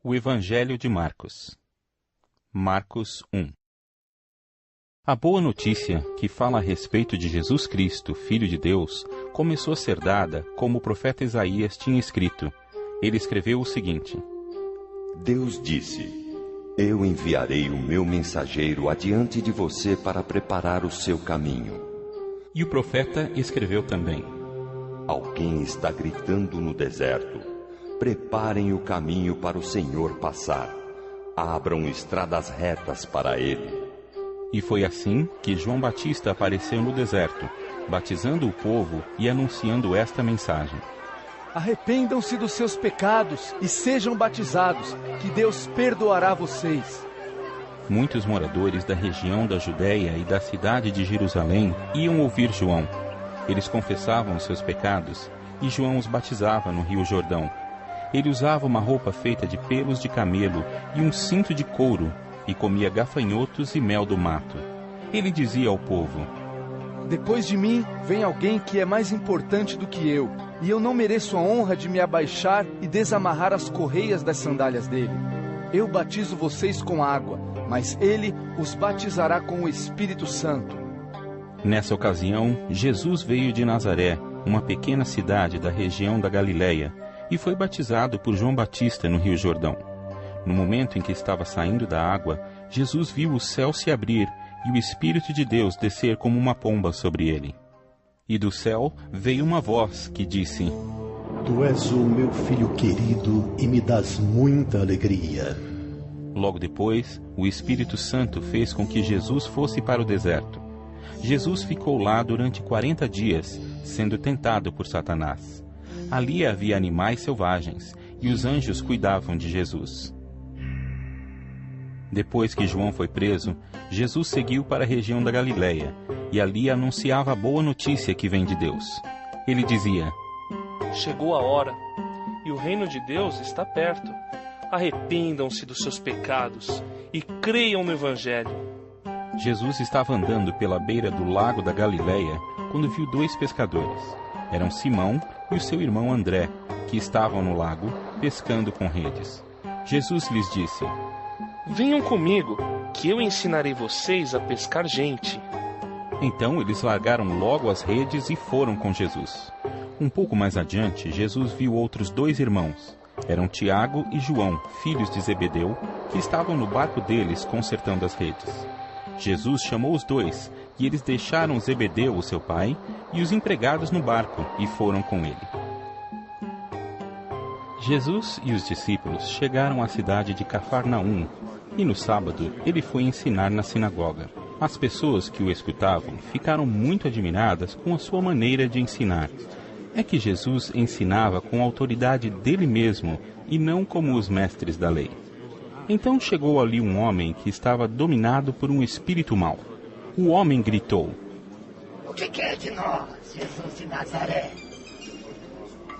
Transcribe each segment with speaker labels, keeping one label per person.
Speaker 1: O Evangelho de Marcos. Marcos 1. A boa notícia, que fala a respeito de Jesus Cristo, Filho de Deus, começou a ser dada como o profeta Isaías tinha escrito. Ele escreveu o seguinte:
Speaker 2: Deus disse: Eu enviarei o meu mensageiro adiante de você para preparar o seu caminho.
Speaker 1: E o profeta escreveu também:
Speaker 2: Alguém está gritando no deserto: Preparem o caminho para o Senhor passar. Abram estradas retas para ele.
Speaker 1: E foi assim que João Batista apareceu no deserto, batizando o povo e anunciando esta mensagem:
Speaker 3: Arrependam-se dos seus pecados e sejam batizados, que Deus perdoará vocês.
Speaker 1: Muitos moradores da região da Judéia e da cidade de Jerusalém iam ouvir João. Eles confessavam os seus pecados e João os batizava no Rio Jordão. Ele usava uma roupa feita de pelos de camelo e um cinto de couro e comia gafanhotos e mel do mato. Ele dizia ao povo:
Speaker 3: Depois de mim vem alguém que é mais importante do que eu, e eu não mereço a honra de me abaixar e desamarrar as correias das sandálias dele. Eu batizo vocês com água, mas ele os batizará com o Espírito Santo.
Speaker 1: Nessa ocasião, Jesus veio de Nazaré, uma pequena cidade da região da Galileia, e foi batizado por João Batista no Rio Jordão. No momento em que estava saindo da água, Jesus viu o céu se abrir e o Espírito de Deus descer como uma pomba sobre ele. E do céu veio uma voz que disse:
Speaker 4: Tu és o meu filho querido e me dás muita alegria.
Speaker 1: Logo depois, o Espírito Santo fez com que Jesus fosse para o deserto. Jesus ficou lá durante 40 dias, sendo tentado por Satanás. Ali havia animais selvagens, e os anjos cuidavam de Jesus. Depois que João foi preso, Jesus seguiu para a região da Galileia, e ali anunciava a boa notícia que vem de Deus. Ele dizia:
Speaker 5: Chegou a hora, e o reino de Deus está perto. Arrependam-se dos seus pecados e creiam no Evangelho.
Speaker 1: Jesus estava andando pela beira do lago da Galileia quando viu dois pescadores. Eram Simão e o seu irmão André, que estavam no lago, pescando com redes. Jesus lhes disse:
Speaker 5: Venham comigo, que eu ensinarei vocês a pescar gente.
Speaker 1: Então eles largaram logo as redes e foram com Jesus. Um pouco mais adiante, Jesus viu outros dois irmãos. Eram Tiago e João, filhos de Zebedeu, que estavam no barco deles consertando as redes. Jesus chamou os dois, e eles deixaram Zebedeu, o seu pai, e os empregados no barco, e foram com ele. Jesus e os discípulos chegaram à cidade de Cafarnaum, e no sábado ele foi ensinar na sinagoga. As pessoas que o escutavam ficaram muito admiradas com a sua maneira de ensinar. É que Jesus ensinava com a autoridade dele mesmo, e não como os mestres da lei. Então chegou ali um homem que estava dominado por um espírito mau. O homem gritou:
Speaker 6: O que quer de nós, Jesus de Nazaré?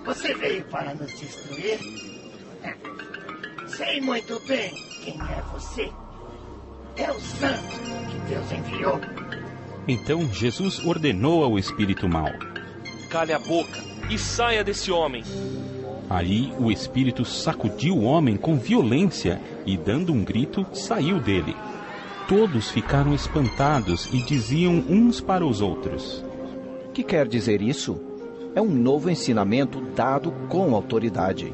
Speaker 6: Você veio para nos destruir? Sei muito bem quem é você. É o santo que Deus enviou.
Speaker 1: Então Jesus ordenou ao espírito mau:
Speaker 5: Cale a boca e saia desse homem.
Speaker 1: Aí o espírito sacudiu o homem com violência e, dando um grito, saiu dele. Todos ficaram espantados e diziam uns para os outros:
Speaker 7: Que quer dizer isso? É um novo ensinamento dado com autoridade.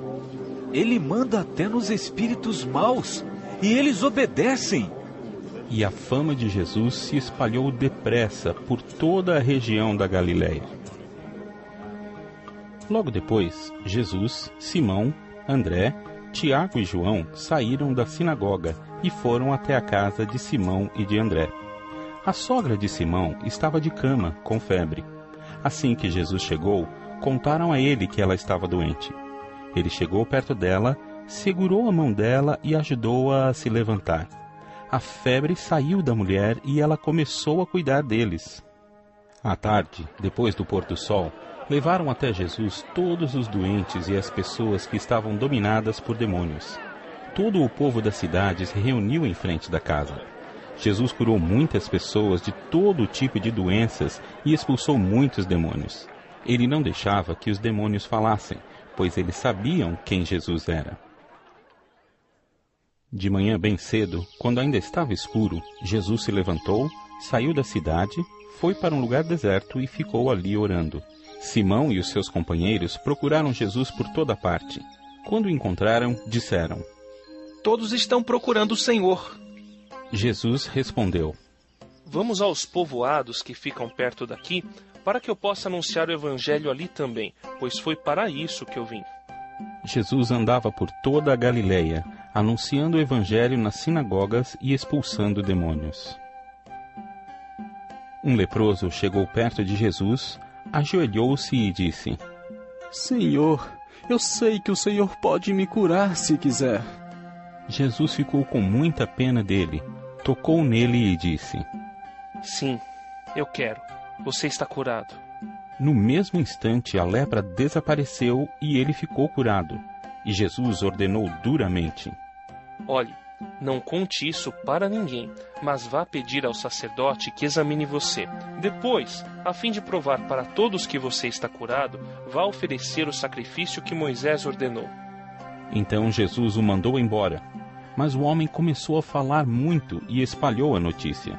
Speaker 8: Ele manda até nos espíritos maus, e eles obedecem.
Speaker 1: E a fama de Jesus se espalhou depressa por toda a região da Galileia. Logo depois, Jesus, Simão, André, Tiago e João saíram da sinagoga e foram até a casa de Simão e de André. A sogra de Simão estava de cama, com febre. Assim que Jesus chegou, contaram a ele que ela estava doente. Ele chegou perto dela, segurou a mão dela e ajudou-a a se levantar. A febre saiu da mulher e ela começou a cuidar deles. À tarde, depois do pôr do sol, levaram até Jesus todos os doentes e as pessoas que estavam dominadas por demônios. Todo o povo da cidade se reuniu em frente da casa. Jesus curou muitas pessoas de todo tipo de doenças e expulsou muitos demônios. Ele não deixava que os demônios falassem, pois eles sabiam quem Jesus era. De manhã bem cedo, quando ainda estava escuro, Jesus se levantou, saiu da cidade, foi para um lugar deserto e ficou ali orando. Simão e os seus companheiros procuraram Jesus por toda parte. Quando o encontraram, disseram:
Speaker 8: Todos estão procurando o Senhor.
Speaker 1: Jesus respondeu:
Speaker 5: Vamos aos povoados que ficam perto daqui, para que eu possa anunciar o evangelho ali também, pois foi para isso que eu vim.
Speaker 1: Jesus andava por toda a Galileia, anunciando o evangelho nas sinagogas e expulsando demônios. Um leproso chegou perto de Jesus, ajoelhou-se e disse:
Speaker 9: Senhor, eu sei que o Senhor pode me curar se quiser.
Speaker 1: Jesus ficou com muita pena dele, tocou nele e disse:
Speaker 5: Sim, eu quero. Você está curado.
Speaker 1: No mesmo instante, a lepra desapareceu e ele ficou curado. E Jesus ordenou duramente:
Speaker 5: Olhe, não conte isso para ninguém, mas vá pedir ao sacerdote que examine você. Depois, a fim de provar para todos que você está curado, vá oferecer o sacrifício que Moisés ordenou.
Speaker 1: Então Jesus o mandou embora. Mas o homem começou a falar muito e espalhou a notícia.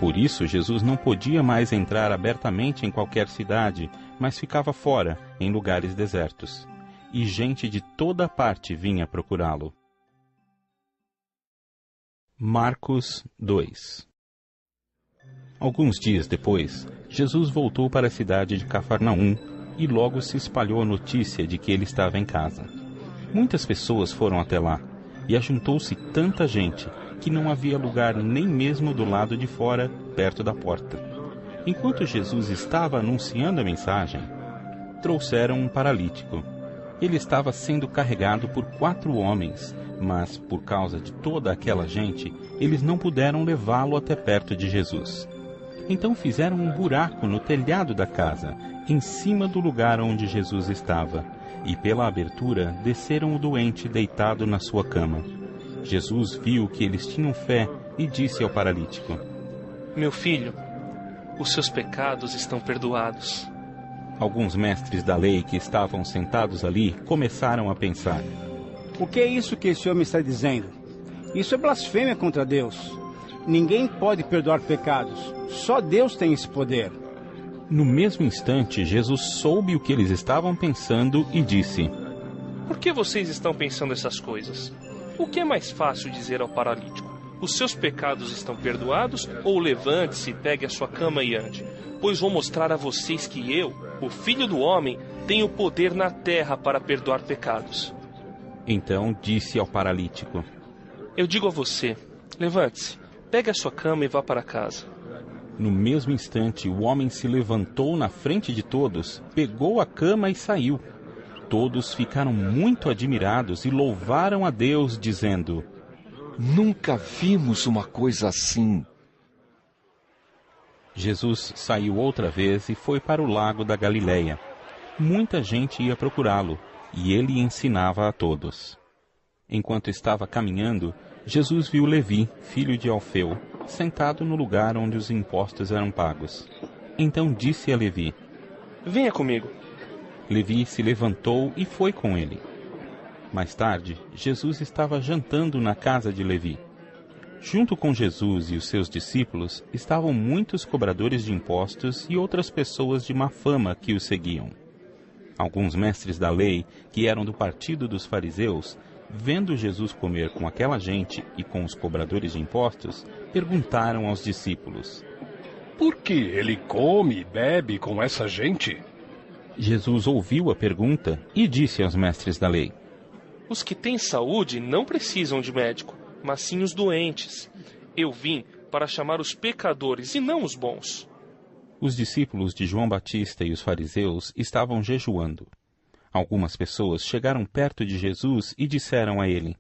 Speaker 1: Por isso, Jesus não podia mais entrar abertamente em qualquer cidade, mas ficava fora, em lugares desertos. E gente de toda parte vinha procurá-lo. Marcos 2. Alguns dias depois, Jesus voltou para a cidade de Cafarnaum e logo se espalhou a notícia de que ele estava em casa. Muitas pessoas foram até lá, e ajuntou-se tanta gente que não havia lugar nem mesmo do lado de fora, perto da porta. Enquanto Jesus estava anunciando a mensagem, trouxeram um paralítico. Ele estava sendo carregado por 4 homens, mas por causa de toda aquela gente, eles não puderam levá-lo até perto de Jesus. Então fizeram um buraco no telhado da casa, em cima do lugar onde Jesus estava, e pela abertura desceram o doente deitado na sua cama. Jesus viu que eles tinham fé e disse ao paralítico:
Speaker 5: Meu filho, os seus pecados estão perdoados.
Speaker 1: Alguns mestres da lei que estavam sentados ali começaram a pensar:
Speaker 10: O que é isso que esse homem está dizendo? Isso é blasfêmia contra Deus. Ninguém pode perdoar pecados. Só Deus tem esse poder.
Speaker 1: No mesmo instante, Jesus soube o que eles estavam pensando e disse:
Speaker 5: Por que vocês estão pensando essas coisas? O que é mais fácil dizer ao paralítico? Os seus pecados estão perdoados? Ou levante-se, pegue a sua cama e ande? Pois vou mostrar a vocês que eu, o Filho do Homem, tenho poder na terra para perdoar pecados.
Speaker 1: Então disse ao paralítico:
Speaker 5: Eu digo a você, levante-se, pegue a sua cama e vá para casa.
Speaker 1: No mesmo instante, o homem se levantou na frente de todos, pegou a cama e saiu. Todos ficaram muito admirados e louvaram a Deus, dizendo:
Speaker 11: Nunca vimos uma coisa assim.
Speaker 1: Jesus saiu outra vez e foi para o lago da Galileia. Muita gente ia procurá-lo, e ele ensinava a todos. Enquanto estava caminhando, Jesus viu Levi, filho de Alfeu, sentado no lugar onde os impostos eram pagos. Então disse a Levi:
Speaker 5: Venha comigo.
Speaker 1: Levi se levantou e foi com ele. Mais tarde, Jesus estava jantando na casa de Levi. Junto com Jesus e os seus discípulos estavam muitos cobradores de impostos e outras pessoas de má fama que o seguiam. Alguns mestres da lei, que eram do partido dos fariseus, vendo Jesus comer com aquela gente e com os cobradores de impostos, perguntaram aos discípulos:
Speaker 12: Por que ele come e bebe com essa gente?
Speaker 1: Jesus ouviu a pergunta e disse aos mestres da lei:
Speaker 5: Os que têm saúde não precisam de médico, mas sim os doentes. Eu vim para chamar os pecadores e não os bons.
Speaker 1: Os discípulos de João Batista e os fariseus estavam jejuando. Algumas pessoas chegaram perto de Jesus e disseram a ele: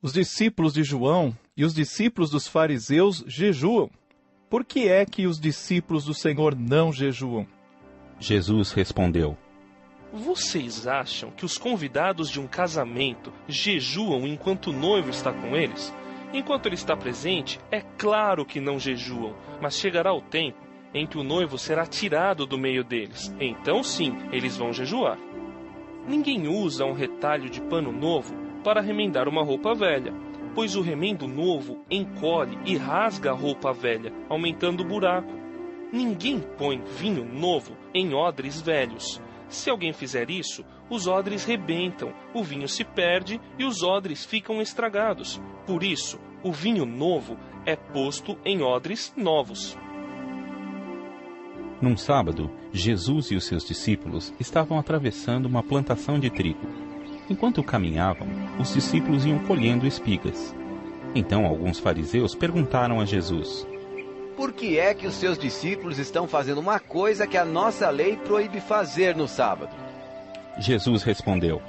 Speaker 13: Os discípulos de João e os discípulos dos fariseus jejuam. Por que é que os discípulos do Senhor não jejuam?
Speaker 1: Jesus respondeu:
Speaker 5: Vocês acham que os convidados de um casamento jejuam enquanto o noivo está com eles? Enquanto ele está presente, é claro que não jejuam, mas chegará o tempo em que o noivo será tirado do meio deles. Então sim, eles vão jejuar. Ninguém usa um retalho de pano novo para remendar uma roupa velha. pois o remendo novo encolhe e rasga a roupa velha, aumentando o buraco. Ninguém põe vinho novo em odres velhos. Se alguém fizer isso, os odres rebentam, o vinho se perde e os odres ficam estragados. Por isso, o vinho novo é posto em odres novos.
Speaker 1: Num sábado, Jesus e os seus discípulos estavam atravessando uma plantação de trigo. Enquanto caminhavam, os discípulos iam colhendo espigas. Então alguns fariseus perguntaram a Jesus:
Speaker 14: Por que é que os seus discípulos estão fazendo uma coisa que a nossa lei proíbe fazer no sábado?
Speaker 1: Jesus respondeu: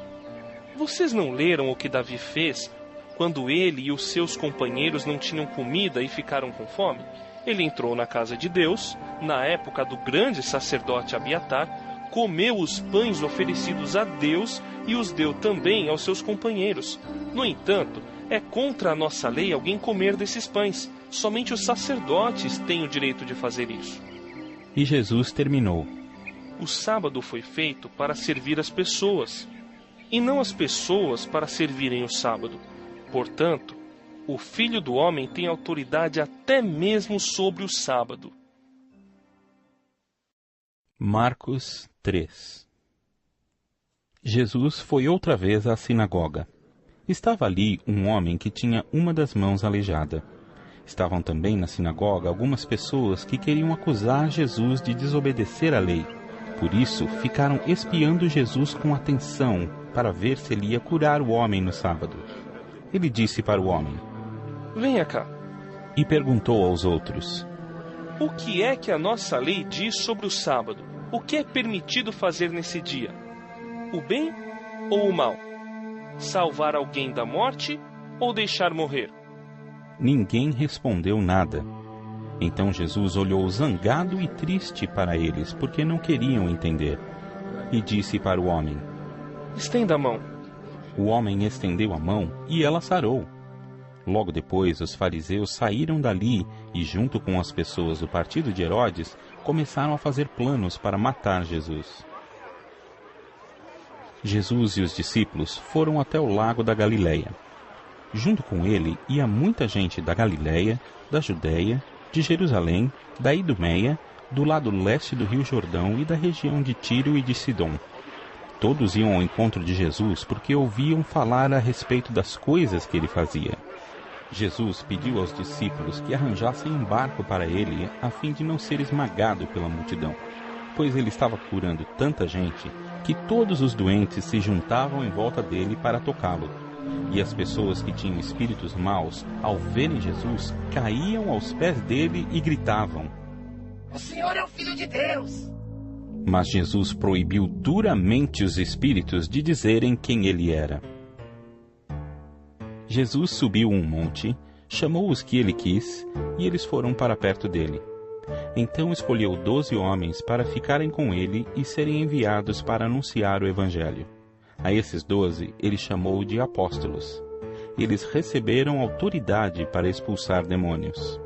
Speaker 5: Vocês não leram o que Davi fez quando ele e os seus companheiros não tinham comida e ficaram com fome? Ele entrou na casa de Deus, na época do grande sacerdote Abiatar, comeu os pães oferecidos a Deus e os deu também aos seus companheiros. No entanto, é contra a nossa lei alguém comer desses pães. Somente os sacerdotes têm o direito de fazer isso.
Speaker 1: E Jesus terminou:
Speaker 5: O sábado foi feito para servir as pessoas, e não as pessoas para servirem o sábado. Portanto, o Filho do Homem tem autoridade até mesmo sobre o sábado.
Speaker 1: Marcos 3. Jesus foi outra vez à sinagoga. Estava ali um homem que tinha uma das mãos aleijada. Estavam também na sinagoga algumas pessoas que queriam acusar Jesus de desobedecer à lei. Por isso, ficaram espiando Jesus com atenção para ver se ele ia curar o homem no sábado. Ele disse para o homem:
Speaker 5: Venha cá.
Speaker 1: E perguntou aos outros:
Speaker 5: O que é que a nossa lei diz sobre o sábado? O que é permitido fazer nesse dia? O bem ou o mal? Salvar alguém da morte ou deixar morrer?
Speaker 1: Ninguém respondeu nada. Então Jesus olhou zangado e triste para eles, porque não queriam entender. E disse para o homem:
Speaker 5: Estenda a mão.
Speaker 1: O homem estendeu a mão e ela sarou. Logo depois, os fariseus saíram dali e, junto com as pessoas do partido de Herodes, começaram a fazer planos para matar Jesus. Jesus e os discípulos foram até o lago da Galileia. Junto com ele ia muita gente da Galileia, da Judéia, de Jerusalém, da Idumeia, do lado leste do Rio Jordão e da região de Tiro e de Sidom. Todos iam ao encontro de Jesus porque ouviam falar a respeito das coisas que ele fazia. Jesus pediu aos discípulos que arranjassem um barco para ele, a fim de não ser esmagado pela multidão, pois ele estava curando tanta gente que todos os doentes se juntavam em volta dele para tocá-lo. E as pessoas que tinham espíritos maus, ao verem Jesus, caíam aos pés dele e gritavam:
Speaker 6: O Senhor é o Filho de Deus!
Speaker 1: Mas Jesus proibiu duramente os espíritos de dizerem quem ele era. Jesus subiu um monte, chamou os que ele quis, e eles foram para perto dele. Então escolheu 12 homens para ficarem com ele e serem enviados para anunciar o Evangelho. A esses 12 ele chamou de apóstolos. Eles receberam autoridade para expulsar demônios.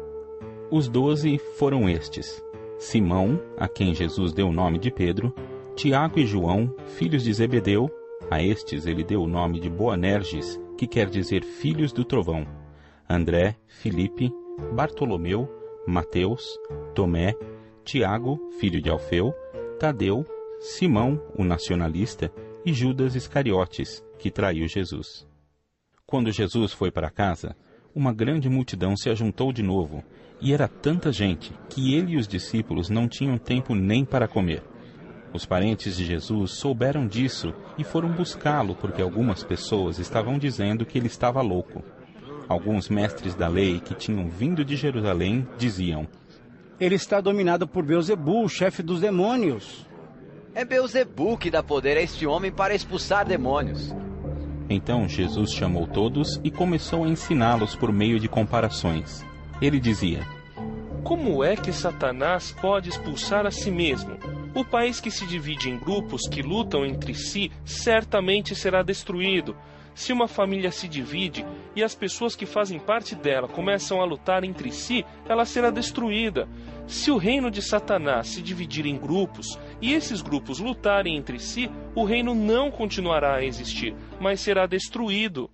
Speaker 1: Os 12 foram estes: Simão, a quem Jesus deu o nome de Pedro, Tiago e João, filhos de Zebedeu. A estes ele deu o nome de Boanerges, que quer dizer filhos do trovão. André, Filipe, Bartolomeu, Mateus, Tomé, Tiago, filho de Alfeu, Tadeu, Simão, o nacionalista, e Judas Iscariotes, que traiu Jesus. Quando Jesus foi para casa, uma grande multidão se ajuntou de novo, e era tanta gente que ele e os discípulos não tinham tempo nem para comer. Os parentes de Jesus souberam disso e foram buscá-lo porque algumas pessoas estavam dizendo que ele estava louco. Alguns mestres da lei que tinham vindo de Jerusalém diziam:
Speaker 10: Ele está dominado por Beelzebul, o chefe dos demônios.
Speaker 14: É Beelzebul que dá poder a este homem para expulsar demônios.
Speaker 1: Então Jesus chamou todos e começou a ensiná-los por meio de comparações. Ele dizia:
Speaker 5: Como é que Satanás pode expulsar a si mesmo? O país que se divide em grupos que lutam entre si certamente será destruído. Se uma família se divide e as pessoas que fazem parte dela começam a lutar entre si, ela será destruída. Se o reino de Satanás se dividir em grupos e esses grupos lutarem entre si, o reino não continuará a existir, mas será destruído.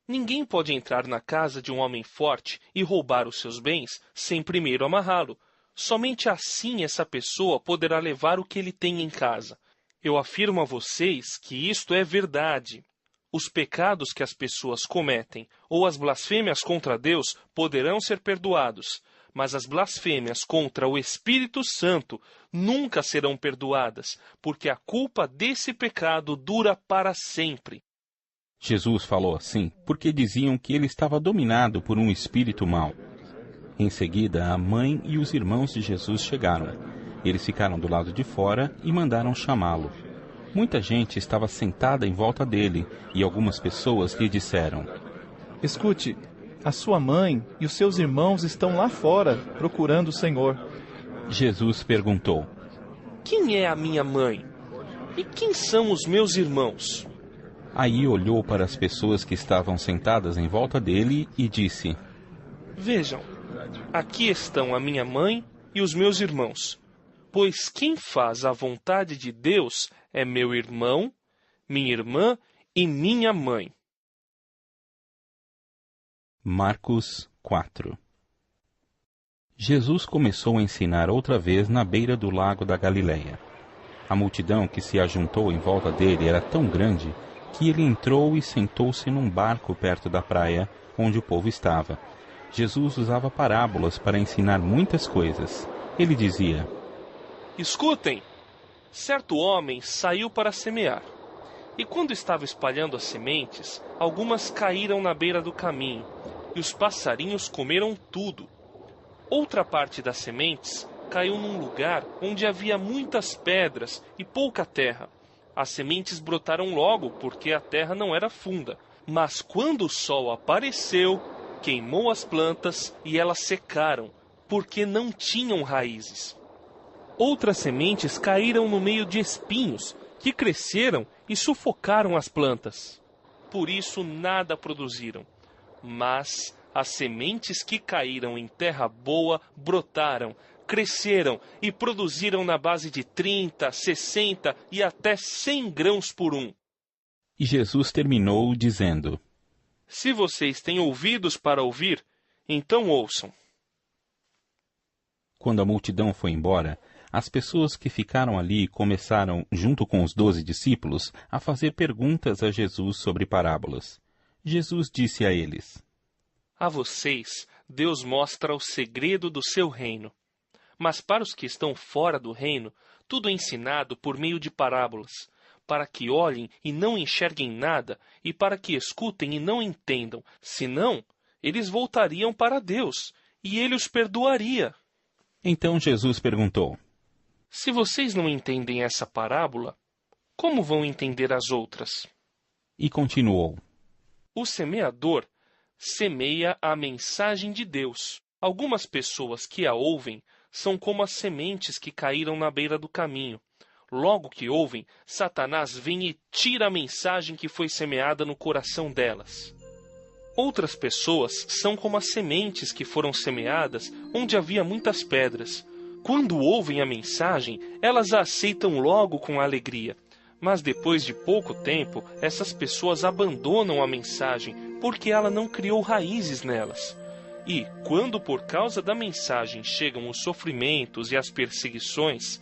Speaker 5: Ninguém pode entrar na casa de um homem forte e roubar os seus bens sem primeiro amarrá-lo. Somente assim essa pessoa poderá levar o que ele tem em casa. Eu afirmo a vocês que isto é verdade. Os pecados que as pessoas cometem ou as blasfêmias contra Deus poderão ser perdoados, mas as blasfêmias contra o Espírito Santo nunca serão perdoadas, porque a culpa desse pecado dura para sempre.
Speaker 1: Jesus falou assim porque diziam que ele estava dominado por um espírito mau. Em seguida, a mãe e os irmãos de Jesus chegaram. Eles ficaram do lado de fora e mandaram chamá-lo. Muita gente estava sentada em volta dele e algumas pessoas lhe disseram:
Speaker 13: Escute, a sua mãe e os seus irmãos estão lá fora procurando o Senhor.
Speaker 1: Jesus perguntou:
Speaker 5: Quem é a minha mãe? E quem são os meus irmãos?
Speaker 1: Aí olhou para as pessoas que estavam sentadas em volta dele e disse:
Speaker 5: Vejam, aqui estão a minha mãe e os meus irmãos. Pois quem faz a vontade de Deus é meu irmão, minha irmã e minha mãe.
Speaker 1: Marcos 4. Jesus começou a ensinar outra vez na beira do lago da Galileia. A multidão que se ajuntou em volta dele era tão grande que ele entrou e sentou-se num barco perto da praia onde o povo estava. Jesus usava parábolas para ensinar muitas coisas. Ele dizia:
Speaker 5: Escutem! Certo homem saiu para semear. E quando estava espalhando as sementes, algumas caíram na beira do caminho, e os passarinhos comeram tudo. Outra parte das sementes caiu num lugar onde havia muitas pedras e pouca terra. As sementes brotaram logo, porque a terra não era funda. Mas quando o sol apareceu, queimou as plantas e elas secaram, porque não tinham raízes. Outras sementes caíram no meio de espinhos, que cresceram e sufocaram as plantas. Por isso nada produziram. Mas as sementes que caíram em terra boa brotaram, cresceram e produziram na base de 30, 60 e até 100 grãos por um.
Speaker 1: E Jesus terminou dizendo:
Speaker 5: Se vocês têm ouvidos para ouvir, então ouçam.
Speaker 1: Quando a multidão foi embora, as pessoas que ficaram ali começaram, junto com os 12 discípulos, a fazer perguntas a Jesus sobre parábolas. Jesus disse a eles:
Speaker 5: A vocês, Deus mostra o segredo do seu reino. Mas para os que estão fora do reino, tudo é ensinado por meio de parábolas, para que olhem e não enxerguem nada, e para que escutem e não entendam. Senão, eles voltariam para Deus, e Ele os perdoaria.
Speaker 1: Então Jesus perguntou:
Speaker 5: Se vocês não entendem essa parábola, como vão entender as outras?
Speaker 1: E continuou:
Speaker 5: O semeador semeia a mensagem de Deus. Algumas pessoas que a ouvem são como as sementes que caíram na beira do caminho. Logo que ouvem, Satanás vem e tira a mensagem que foi semeada no coração delas. Outras pessoas são como as sementes que foram semeadas onde havia muitas pedras. Quando ouvem a mensagem, elas a aceitam logo com alegria. Mas depois de pouco tempo, essas pessoas abandonam a mensagem porque ela não criou raízes nelas. E, quando por causa da mensagem chegam os sofrimentos e as perseguições,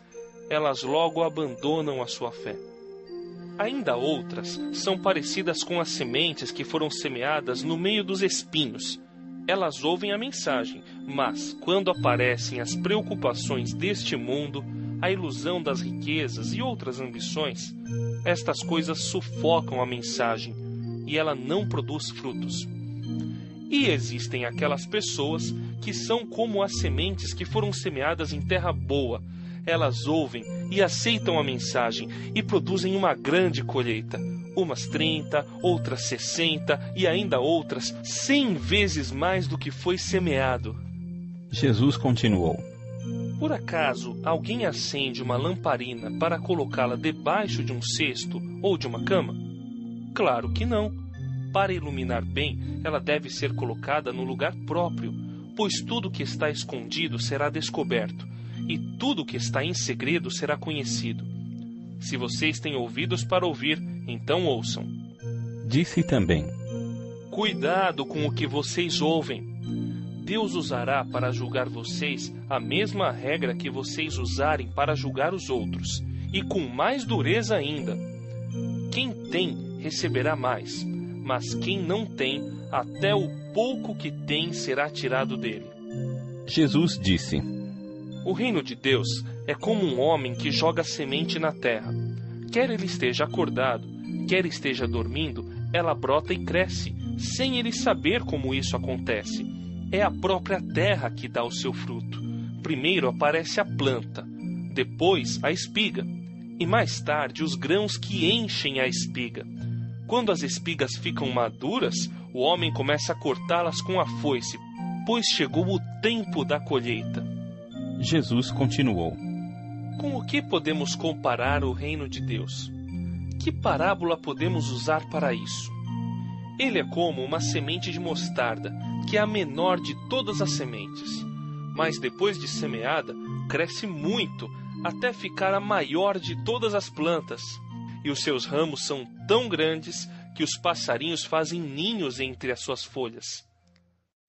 Speaker 5: elas logo abandonam a sua fé. Ainda outras são parecidas com as sementes que foram semeadas no meio dos espinhos. Elas ouvem a mensagem, mas quando aparecem as preocupações deste mundo, a ilusão das riquezas e outras ambições, estas coisas sufocam a mensagem e ela não produz frutos. E existem aquelas pessoas que são como as sementes que foram semeadas em terra boa. Elas ouvem e aceitam a mensagem e produzem uma grande colheita. Umas 30, outras 60 e ainda outras 100 vezes mais do que foi semeado.
Speaker 1: Jesus continuou:
Speaker 5: Por acaso alguém acende uma lamparina para colocá-la debaixo de um cesto ou de uma cama? Claro que não. Para iluminar bem, ela deve ser colocada no lugar próprio, pois tudo que está escondido será descoberto, e tudo que está em segredo será conhecido. Se vocês têm ouvidos para ouvir, então ouçam.
Speaker 1: Disse também:
Speaker 5: Cuidado com o que vocês ouvem. Deus usará para julgar vocês a mesma regra que vocês usarem para julgar os outros, e com mais dureza ainda. Quem tem, receberá mais, mas quem não tem, até o pouco que tem será tirado dele.
Speaker 1: Jesus disse:
Speaker 5: O reino de Deus é como um homem que joga semente na terra. Quer ele esteja acordado, quer esteja dormindo, ela brota e cresce, sem ele saber como isso acontece. É a própria terra que dá o seu fruto. Primeiro aparece a planta, depois a espiga, e mais tarde os grãos que enchem a espiga. Quando as espigas ficam maduras, o homem começa a cortá-las com a foice, pois chegou o tempo da colheita.
Speaker 1: Jesus continuou:
Speaker 5: Com o que podemos comparar o reino de Deus? Que parábola podemos usar para isso? Ele é como uma semente de mostarda, que é a menor de todas as sementes. Mas depois de semeada, cresce muito, até ficar a maior de todas as plantas. E os seus ramos são tão grandes que os passarinhos fazem ninhos entre as suas folhas.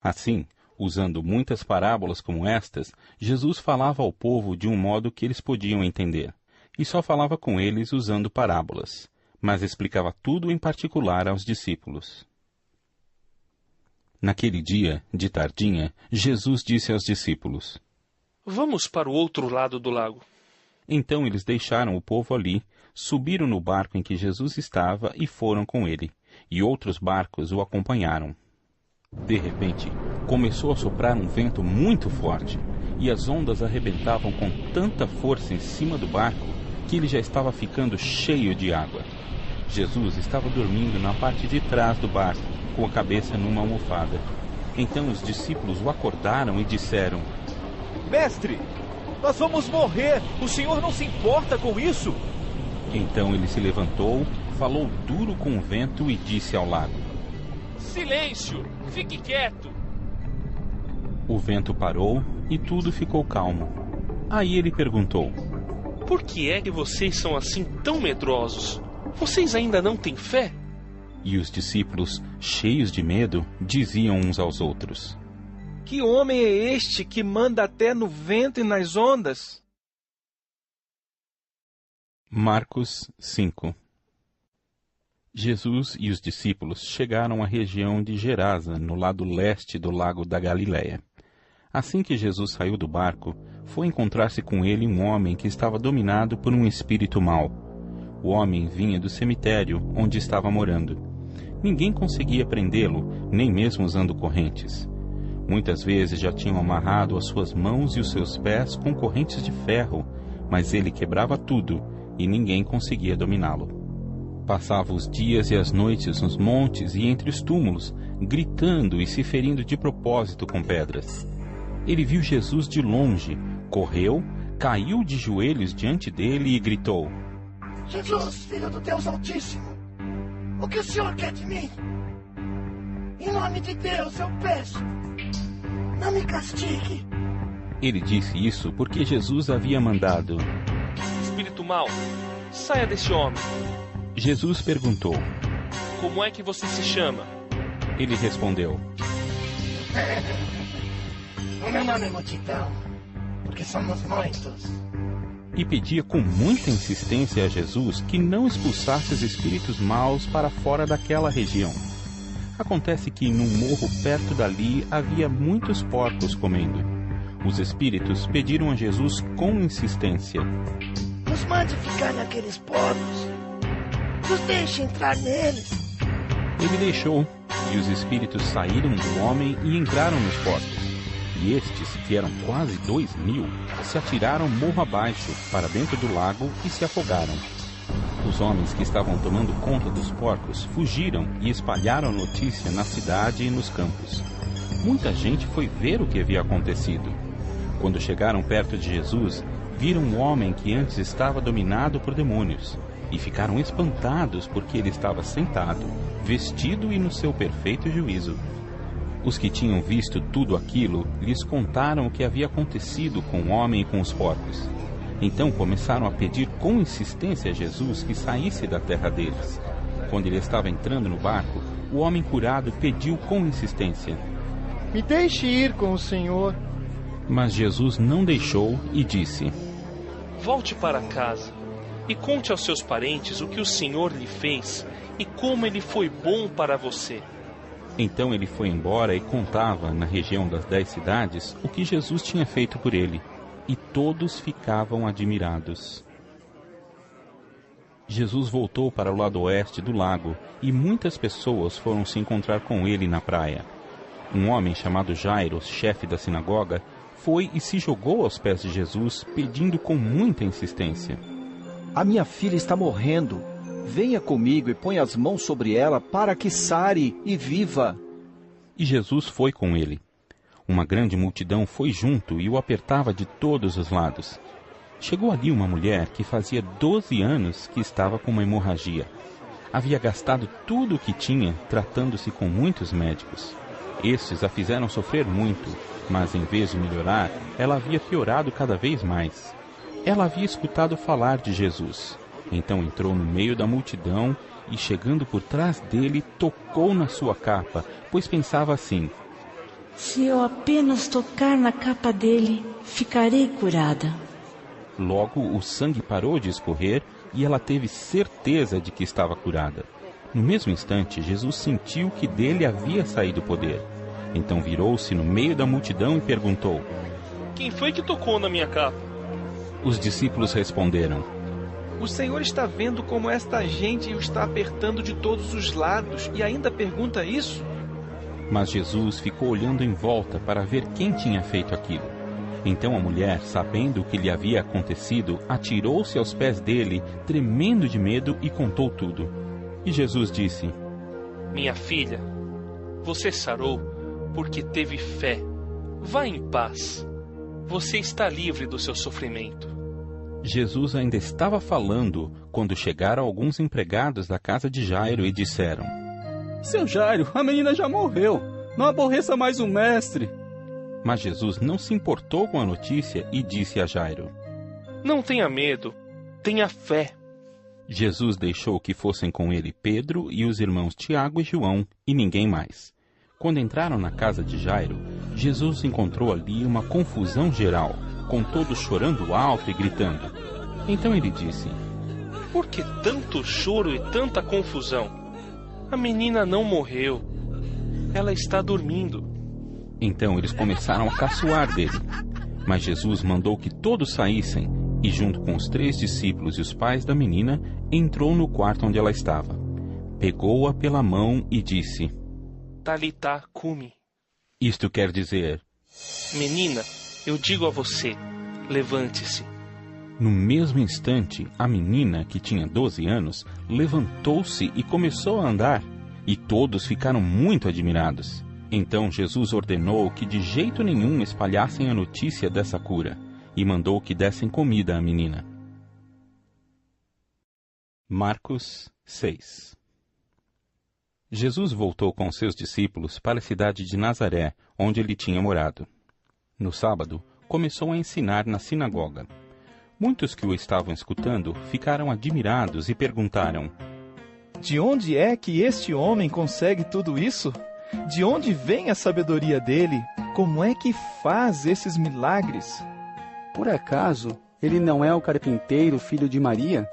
Speaker 1: Assim, usando muitas parábolas como estas, Jesus falava ao povo de um modo que eles podiam entender, e só falava com eles usando parábolas, mas explicava tudo em particular aos discípulos. Naquele dia, de tardinha, Jesus disse aos discípulos:
Speaker 5: Vamos para o outro lado do lago.
Speaker 1: Então eles deixaram o povo ali, subiram no barco em que Jesus estava e foram com ele, e outros barcos o acompanharam. De repente, começou a soprar um vento muito forte, e as ondas arrebentavam com tanta força em cima do barco que ele já estava ficando cheio de água. Jesus estava dormindo na parte de trás do barco, com a cabeça numa almofada. Então os discípulos o acordaram e disseram:
Speaker 8: Mestre, nós vamos morrer! O senhor não se importa com isso?
Speaker 1: Então ele se levantou, falou duro com o vento e disse ao lago:
Speaker 5: Silêncio! Fique quieto!
Speaker 1: O vento parou e tudo ficou calmo. Aí ele perguntou:
Speaker 5: Por que é que vocês são assim tão medrosos? Vocês ainda não têm fé?
Speaker 1: E os discípulos, cheios de medo, diziam uns aos outros:
Speaker 15: Que homem é este que manda até no vento e nas ondas?
Speaker 1: Marcos 5. Jesus e os discípulos chegaram à região de Gerasa, no lado leste do lago da Galileia. Assim que Jesus saiu do barco, foi encontrar-se com ele um homem que estava dominado por um espírito mau. O homem vinha do cemitério onde estava morando. Ninguém conseguia prendê-lo, nem mesmo usando correntes. Muitas vezes já tinham amarrado as suas mãos e os seus pés com correntes de ferro, mas ele quebrava tudo e ninguém conseguia dominá-lo. Passava os dias e as noites nos montes e entre os túmulos, gritando e se ferindo de propósito com pedras. Ele viu Jesus de longe, correu, caiu de joelhos diante dele e gritou:
Speaker 6: Jesus, filho do Deus Altíssimo, o que o Senhor quer de mim? Em nome de Deus eu peço, não me castigue.
Speaker 1: Ele disse isso porque Jesus havia mandado:
Speaker 5: Espírito mau, saia desse homem.
Speaker 1: Jesus perguntou:
Speaker 5: Como é que você se chama?
Speaker 1: Ele respondeu:
Speaker 6: O meu nome é Multidão, porque somos muitos.
Speaker 1: E pedia com muita insistência a Jesus que não expulsasse os espíritos maus para fora daquela região. Acontece que num morro perto dali havia muitos porcos comendo. Os espíritos pediram a Jesus com insistência:
Speaker 6: Nos mande ficar naqueles porcos. Nos deixe entrar neles.
Speaker 1: Ele deixou, e os espíritos saíram do homem e entraram nos porcos. E estes, que eram quase 2.000, se atiraram morro abaixo, para dentro do lago, e se afogaram. Os homens que estavam tomando conta dos porcos fugiram e espalharam a notícia na cidade e nos campos. Muita gente foi ver o que havia acontecido. Quando chegaram perto de Jesus, viram um homem que antes estava dominado por demônios, e ficaram espantados porque ele estava sentado, vestido e no seu perfeito juízo. Os que tinham visto tudo aquilo lhes contaram o que havia acontecido com o homem e com os porcos. Então começaram a pedir com insistência a Jesus que saísse da terra deles. Quando ele estava entrando no barco, o homem curado pediu com insistência:
Speaker 16: Me deixe ir com o Senhor.
Speaker 1: Mas Jesus não deixou e disse:
Speaker 5: Volte para casa e conte aos seus parentes o que o Senhor lhe fez e como ele foi bom para você.
Speaker 1: Então ele foi embora e contava, na região das 10 cidades, o que Jesus tinha feito por ele. E todos ficavam admirados. Jesus voltou para o lado oeste do lago e muitas pessoas foram se encontrar com ele na praia. Um homem chamado Jairo, chefe da sinagoga, foi e se jogou aos pés de Jesus, pedindo com muita insistência:
Speaker 7: A minha filha está morrendo. Venha comigo e põe as mãos sobre ela para que sare e viva.
Speaker 1: E Jesus foi com ele. Uma grande multidão foi junto e o apertava de todos os lados. Chegou ali uma mulher que fazia 12 anos que estava com uma hemorragia. Havia gastado tudo o que tinha, tratando-se com muitos médicos. Estes a fizeram sofrer muito, mas em vez de melhorar, ela havia piorado cada vez mais. Ela havia escutado falar de Jesus. Então entrou no meio da multidão e, chegando por trás dele, tocou na sua capa, pois pensava assim:
Speaker 17: Se eu apenas tocar na capa dele, ficarei curada.
Speaker 1: Logo o sangue parou de escorrer e ela teve certeza de que estava curada. No mesmo instante, Jesus sentiu que dele havia saído o poder. Então virou-se no meio da multidão e perguntou:
Speaker 5: Quem foi que tocou na minha capa?
Speaker 1: Os discípulos responderam:
Speaker 15: O Senhor está vendo como esta gente o está apertando de todos os lados e ainda pergunta isso?
Speaker 1: Mas Jesus ficou olhando em volta para ver quem tinha feito aquilo. Então a mulher, sabendo o que lhe havia acontecido, atirou-se aos pés dele, tremendo de medo, e contou tudo. E Jesus disse:
Speaker 5: Minha filha, você sarou porque teve fé. Vá em paz. Você está livre do seu sofrimento.
Speaker 1: Jesus ainda estava falando quando chegaram alguns empregados da casa de Jairo e disseram:
Speaker 9: Seu Jairo, a menina já morreu. Não aborreça mais o mestre.
Speaker 1: Mas Jesus não se importou com a notícia e disse a Jairo:
Speaker 5: Não tenha medo, tenha fé.
Speaker 1: Jesus deixou que fossem com ele Pedro e os irmãos Tiago e João e ninguém mais. Quando entraram na casa de Jairo, Jesus encontrou ali uma confusão geral, com todos chorando alto e gritando. Então ele disse:
Speaker 5: Por que tanto choro e tanta confusão? A menina não morreu. Ela está dormindo.
Speaker 1: Então eles começaram a caçoar dele. Mas Jesus mandou que todos saíssem e, junto com os 3 discípulos e os pais da menina, entrou no quarto onde ela estava. Pegou-a pela mão e disse:
Speaker 5: Talitá cumi.
Speaker 1: Isto quer dizer:
Speaker 5: Menina, eu digo a você, levante-se.
Speaker 1: No mesmo instante, a menina, que tinha 12 anos, levantou-se e começou a andar. E todos ficaram muito admirados. Então Jesus ordenou que de jeito nenhum espalhassem a notícia dessa cura, e mandou que dessem comida à menina. Marcos 6. Jesus voltou com seus discípulos para a cidade de Nazaré, onde ele tinha morado. No sábado, começou a ensinar na sinagoga. Muitos que o estavam escutando ficaram admirados e perguntaram:
Speaker 13: De onde é que este homem consegue tudo isso? De onde vem a sabedoria dele? Como é que faz esses milagres?
Speaker 9: Por acaso, ele não é o carpinteiro, filho de Maria?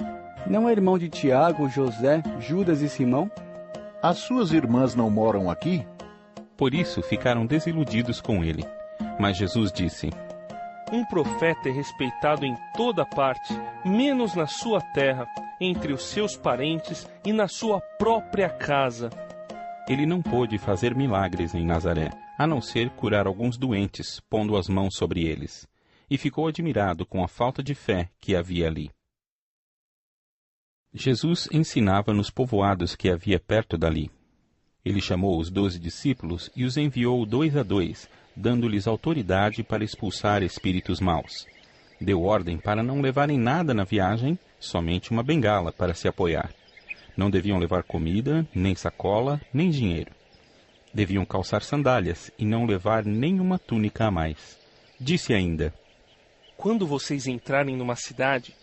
Speaker 9: Não é irmão de Tiago, José, Judas e Simão?
Speaker 4: As suas irmãs não moram aqui?
Speaker 1: Por isso ficaram desiludidos com ele. Mas Jesus disse:
Speaker 5: Um profeta é respeitado em toda parte, menos na sua terra, entre os seus parentes e na sua própria casa.
Speaker 1: Ele não pôde fazer milagres em Nazaré, a não ser curar alguns doentes, pondo as mãos sobre eles. E ficou admirado com a falta de fé que havia ali. Jesus ensinava nos povoados que havia perto dali. Ele chamou os 12 discípulos e os enviou 2 a 2, dando-lhes autoridade para expulsar espíritos maus. Deu ordem para não levarem nada na viagem, somente uma bengala para se apoiar. Não deviam levar comida, nem sacola, nem dinheiro. Deviam calçar sandálias e não levar nenhuma túnica a mais. Disse ainda:
Speaker 5: Quando vocês entrarem numa cidade,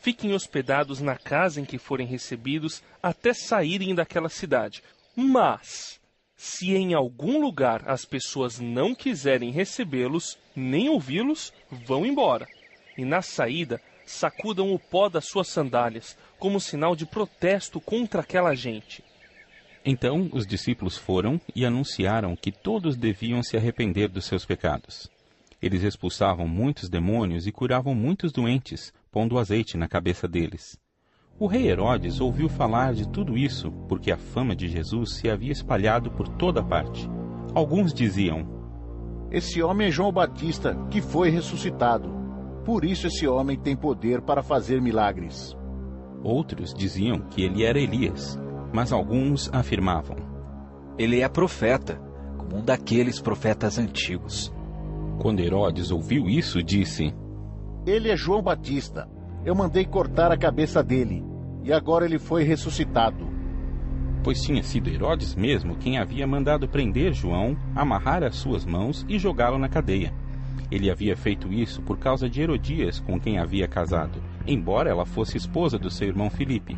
Speaker 5: fiquem hospedados na casa em que forem recebidos até saírem daquela cidade. Mas, se em algum lugar as pessoas não quiserem recebê-los, nem ouvi-los, vão embora. E na saída, sacudam o pó das suas sandálias, como sinal de protesto contra aquela gente.
Speaker 1: Então os discípulos foram e anunciaram que todos deviam se arrepender dos seus pecados. Eles expulsavam muitos demônios e curavam muitos doentes, pondo azeite na cabeça deles. O rei Herodes ouviu falar de tudo isso, porque a fama de Jesus se havia espalhado por toda parte. Alguns diziam:
Speaker 18: esse homem é João Batista, que foi ressuscitado. Por isso esse homem tem poder para fazer milagres.
Speaker 1: Outros diziam que ele era Elias, mas alguns afirmavam:
Speaker 8: ele é profeta, como um daqueles profetas antigos.
Speaker 1: Quando Herodes ouviu isso, disse:
Speaker 18: ele é João Batista. Eu mandei cortar a cabeça dele, e agora ele foi ressuscitado.
Speaker 1: Pois tinha sido Herodes mesmo quem havia mandado prender João, amarrar as suas mãos e jogá-lo na cadeia. Ele havia feito isso por causa de Herodias, com quem havia casado, embora ela fosse esposa do seu irmão Filipe.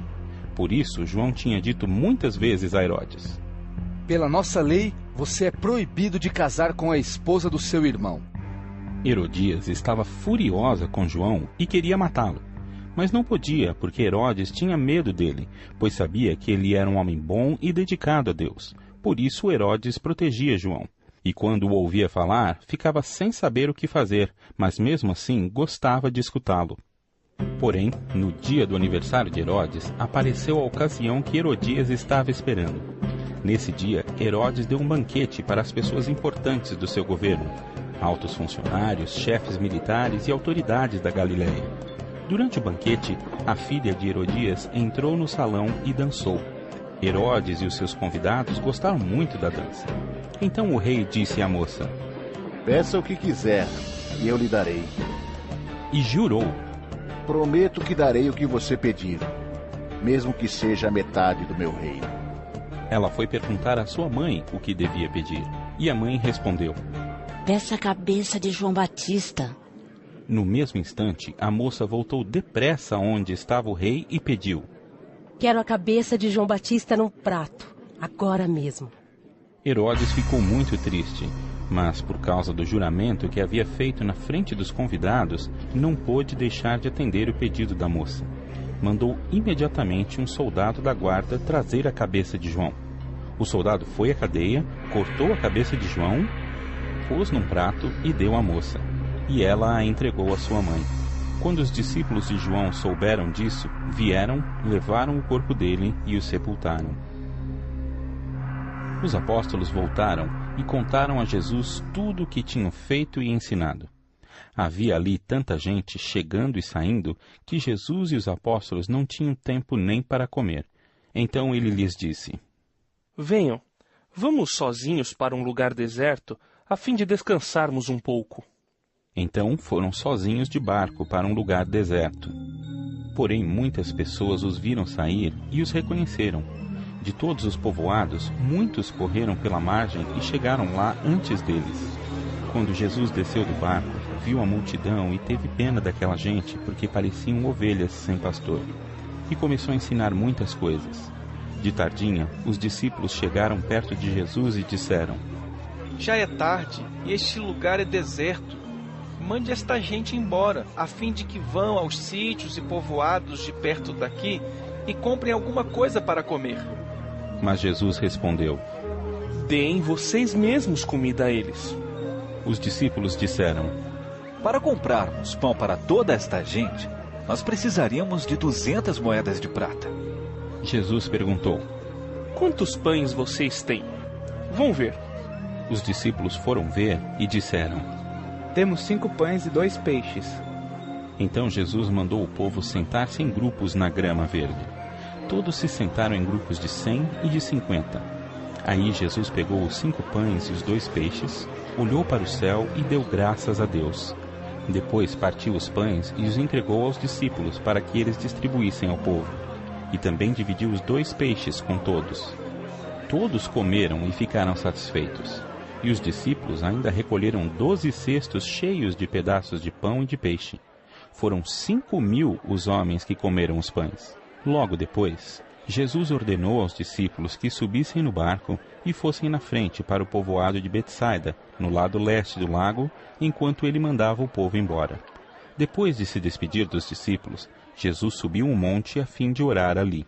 Speaker 1: Por isso, João tinha dito muitas vezes a Herodes:
Speaker 3: pela nossa lei, você é proibido de casar com a esposa do seu irmão.
Speaker 1: Herodias estava furiosa com João e queria matá-lo. Mas não podia, porque Herodes tinha medo dele, pois sabia que ele era um homem bom e dedicado a Deus. Por isso Herodes protegia João. E quando o ouvia falar, ficava sem saber o que fazer, mas mesmo assim gostava de escutá-lo. Porém, no dia do aniversário de Herodes, apareceu a ocasião que Herodias estava esperando. Nesse dia, Herodes deu um banquete para as pessoas importantes do seu governo, altos funcionários, chefes militares e autoridades da Galileia. Durante o banquete, a filha de Herodias entrou no salão e dançou. Herodes e os seus convidados gostaram muito da dança. Então o rei disse à moça:
Speaker 18: peça o que quiser, e eu lhe darei.
Speaker 1: E jurou:
Speaker 18: prometo que darei o que você pedir, mesmo que seja a metade do meu reino.
Speaker 1: Ela foi perguntar à sua mãe o que devia pedir, e a mãe respondeu:
Speaker 17: peça a cabeça de João Batista.
Speaker 1: No mesmo instante, a moça voltou depressa onde estava o rei e pediu:
Speaker 19: quero a cabeça de João Batista num prato, agora mesmo.
Speaker 1: Herodes ficou muito triste, mas por causa do juramento que havia feito na frente dos convidados, não pôde deixar de atender o pedido da moça. Mandou imediatamente um soldado da guarda trazer a cabeça de João. O soldado foi à cadeia, cortou a cabeça de João, pôs num prato e deu à moça. E ela a entregou à sua mãe. Quando os discípulos de João souberam disso, vieram, levaram o corpo dele e o sepultaram. Os apóstolos voltaram e contaram a Jesus tudo o que tinham feito e ensinado. Havia ali tanta gente chegando e saindo que Jesus e os apóstolos não tinham tempo nem para comer. Então ele lhes disse:
Speaker 5: venham, vamos sozinhos para um lugar deserto, a fim de descansarmos um pouco.
Speaker 1: Então foram sozinhos de barco para um lugar deserto. Porém muitas pessoas os viram sair e os reconheceram. De todos os povoados, muitos correram pela margem e chegaram lá antes deles. Quando Jesus desceu do barco, viu a multidão e teve pena daquela gente, porque pareciam ovelhas sem pastor. E começou a ensinar muitas coisas. De tardinha, os discípulos chegaram perto de Jesus e disseram:
Speaker 15: já é tarde e este lugar é deserto. Mande esta gente embora, a fim de que vão aos sítios e povoados de perto daqui e comprem alguma coisa para comer.
Speaker 1: Mas Jesus respondeu:
Speaker 5: deem vocês mesmos comida a eles.
Speaker 1: Os discípulos disseram:
Speaker 8: para comprarmos pão para toda esta gente, nós precisaríamos de 200 moedas de prata.
Speaker 1: Jesus perguntou:
Speaker 5: quantos pães vocês têm? Vão ver.
Speaker 1: Os discípulos foram ver e disseram:
Speaker 20: temos 5 pães e 2 peixes.
Speaker 1: Então Jesus mandou o povo sentar-se em grupos na grama verde. Todos se sentaram em grupos de 100 e de 50. Aí Jesus pegou os 5 pães e os 2 peixes, olhou para o céu e deu graças a Deus. Depois partiu os pães e os entregou aos discípulos para que eles distribuíssem ao povo. E também dividiu os 2 peixes com todos. Todos comeram e ficaram satisfeitos. E os discípulos ainda recolheram 12 cestos cheios de pedaços de pão e de peixe. Foram 5.000 os homens que comeram os pães. Logo depois, Jesus ordenou aos discípulos que subissem no barco e fossem na frente para o povoado de Betsaida, no lado leste do lago, enquanto ele mandava o povo embora. Depois de se despedir dos discípulos, Jesus subiu um monte a fim de orar ali.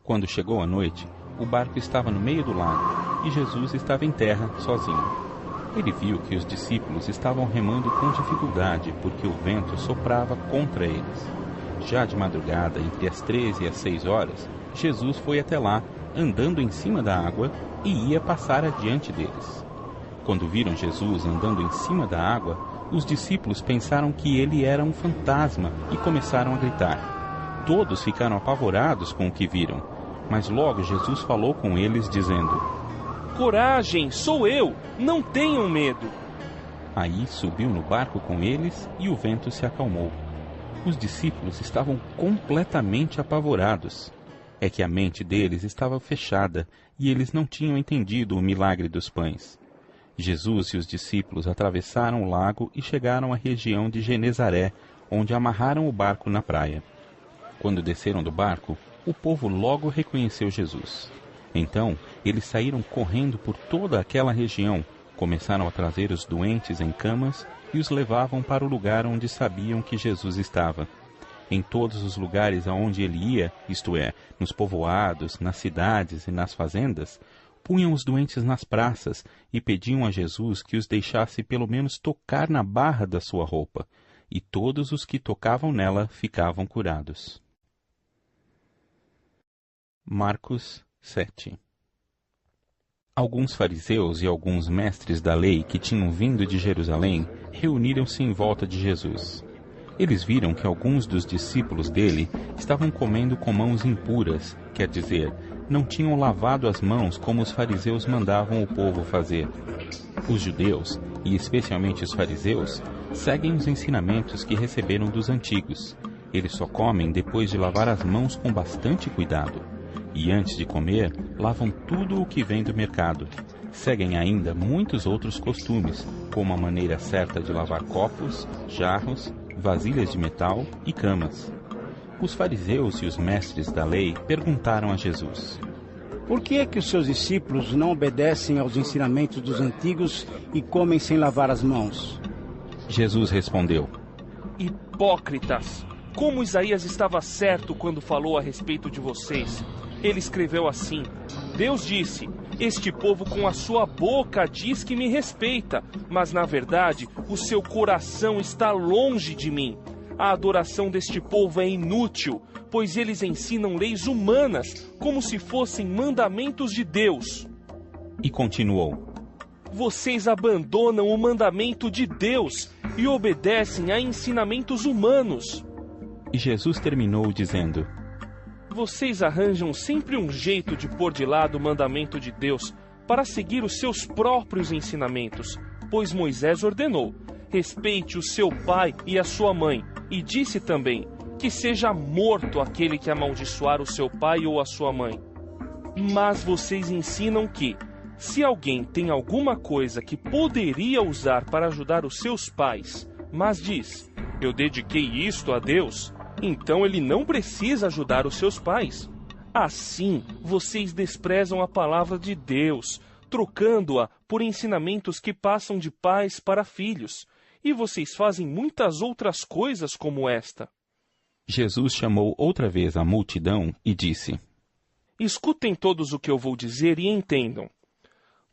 Speaker 1: Quando chegou a noite, o barco estava no meio do lago e Jesus estava em terra sozinho. Ele viu que os discípulos estavam remando com dificuldade porque o vento soprava contra eles. Já de madrugada, entre as 13 e as 6 horas, Jesus foi até lá, andando em cima da água, e ia passar adiante deles. Quando viram Jesus andando em cima da água, os discípulos pensaram que ele era um fantasma e começaram a gritar. Todos ficaram apavorados com o que viram, mas logo Jesus falou com eles, dizendo:
Speaker 5: Coragem, sou eu, não tenham medo.
Speaker 1: Aí subiu no barco com eles e o vento se acalmou. Os discípulos estavam completamente apavorados. É que a mente deles estava fechada e eles não tinham entendido o milagre dos pães. Jesus e os discípulos atravessaram o lago e chegaram à região de Genezaré, onde amarraram o barco na praia. Quando desceram do barco, o povo logo reconheceu Jesus. Então, eles saíram correndo por toda aquela região, começaram a trazer os doentes em camas e os levavam para o lugar onde sabiam que Jesus estava. Em todos os lugares aonde ele ia, isto é, nos povoados, nas cidades e nas fazendas, punham os doentes nas praças e pediam a Jesus que os deixasse pelo menos tocar na barra da sua roupa, e todos os que tocavam nela ficavam curados. Marcos 7. Alguns fariseus e alguns mestres da lei que tinham vindo de Jerusalém reuniram-se em volta de Jesus. Eles viram que alguns dos discípulos dele estavam comendo com mãos impuras, quer dizer, não tinham lavado as mãos como os fariseus mandavam o povo fazer. Os judeus, e especialmente os fariseus, seguem os ensinamentos que receberam dos antigos. Eles só comem depois de lavar as mãos com bastante cuidado. E antes de comer, lavam tudo o que vem do mercado. Seguem ainda muitos outros costumes, como a maneira certa de lavar copos, jarros, vasilhas de metal e camas. Os fariseus e os mestres da lei perguntaram a Jesus:
Speaker 10: Por que é que os seus discípulos não obedecem aos ensinamentos dos antigos e comem sem lavar as mãos?
Speaker 1: Jesus respondeu:
Speaker 5: Hipócritas! Como Isaías estava certo quando falou a respeito de vocês. Ele escreveu assim: Deus disse, este povo com a sua boca diz que me respeita, mas na verdade o seu coração está longe de mim. A adoração deste povo é inútil, pois eles ensinam leis humanas, como se fossem mandamentos de Deus.
Speaker 1: E continuou:
Speaker 5: Vocês abandonam o mandamento de Deus e obedecem a ensinamentos humanos.
Speaker 1: E Jesus terminou dizendo:
Speaker 5: Vocês arranjam sempre um jeito de pôr de lado o mandamento de Deus para seguir os seus próprios ensinamentos, pois Moisés ordenou: respeite o seu pai e a sua mãe, e disse também que seja morto aquele que amaldiçoar o seu pai ou a sua mãe. Mas vocês ensinam que, se alguém tem alguma coisa que poderia usar para ajudar os seus pais, mas diz: eu dediquei isto a Deus, então ele não precisa ajudar os seus pais. Assim, vocês desprezam a palavra de Deus, trocando-a por ensinamentos que passam de pais para filhos. E vocês fazem muitas outras coisas como esta.
Speaker 1: Jesus chamou outra vez a multidão e disse:
Speaker 5: Escutem todos o que eu vou dizer e entendam.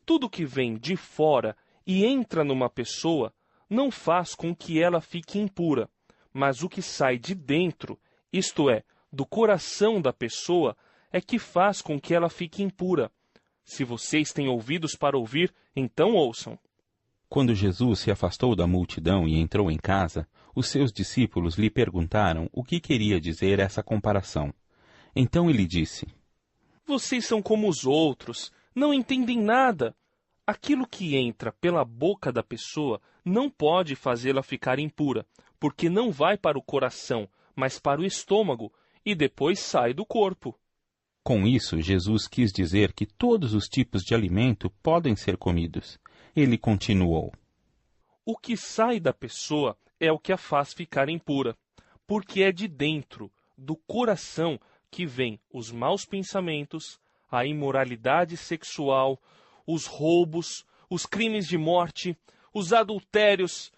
Speaker 5: Tudo que vem de fora e entra numa pessoa não faz com que ela fique impura. Mas o que sai de dentro, isto é, do coração da pessoa, é que faz com que ela fique impura. Se vocês têm ouvidos para ouvir, então ouçam.
Speaker 1: Quando Jesus se afastou da multidão e entrou em casa, os seus discípulos lhe perguntaram o que queria dizer essa comparação. Então ele disse:
Speaker 5: Vocês são como os outros, não entendem nada. Aquilo que entra pela boca da pessoa não pode fazê-la ficar impura, porque não vai para o coração, mas para o estômago, e depois sai do corpo.
Speaker 1: Com isso, Jesus quis dizer que todos os tipos de alimento podem ser comidos. Ele continuou:
Speaker 5: O que sai da pessoa é o que a faz ficar impura, porque é de dentro, do coração, que vem os maus pensamentos, a imoralidade sexual, os roubos, os crimes de morte, os adultérios,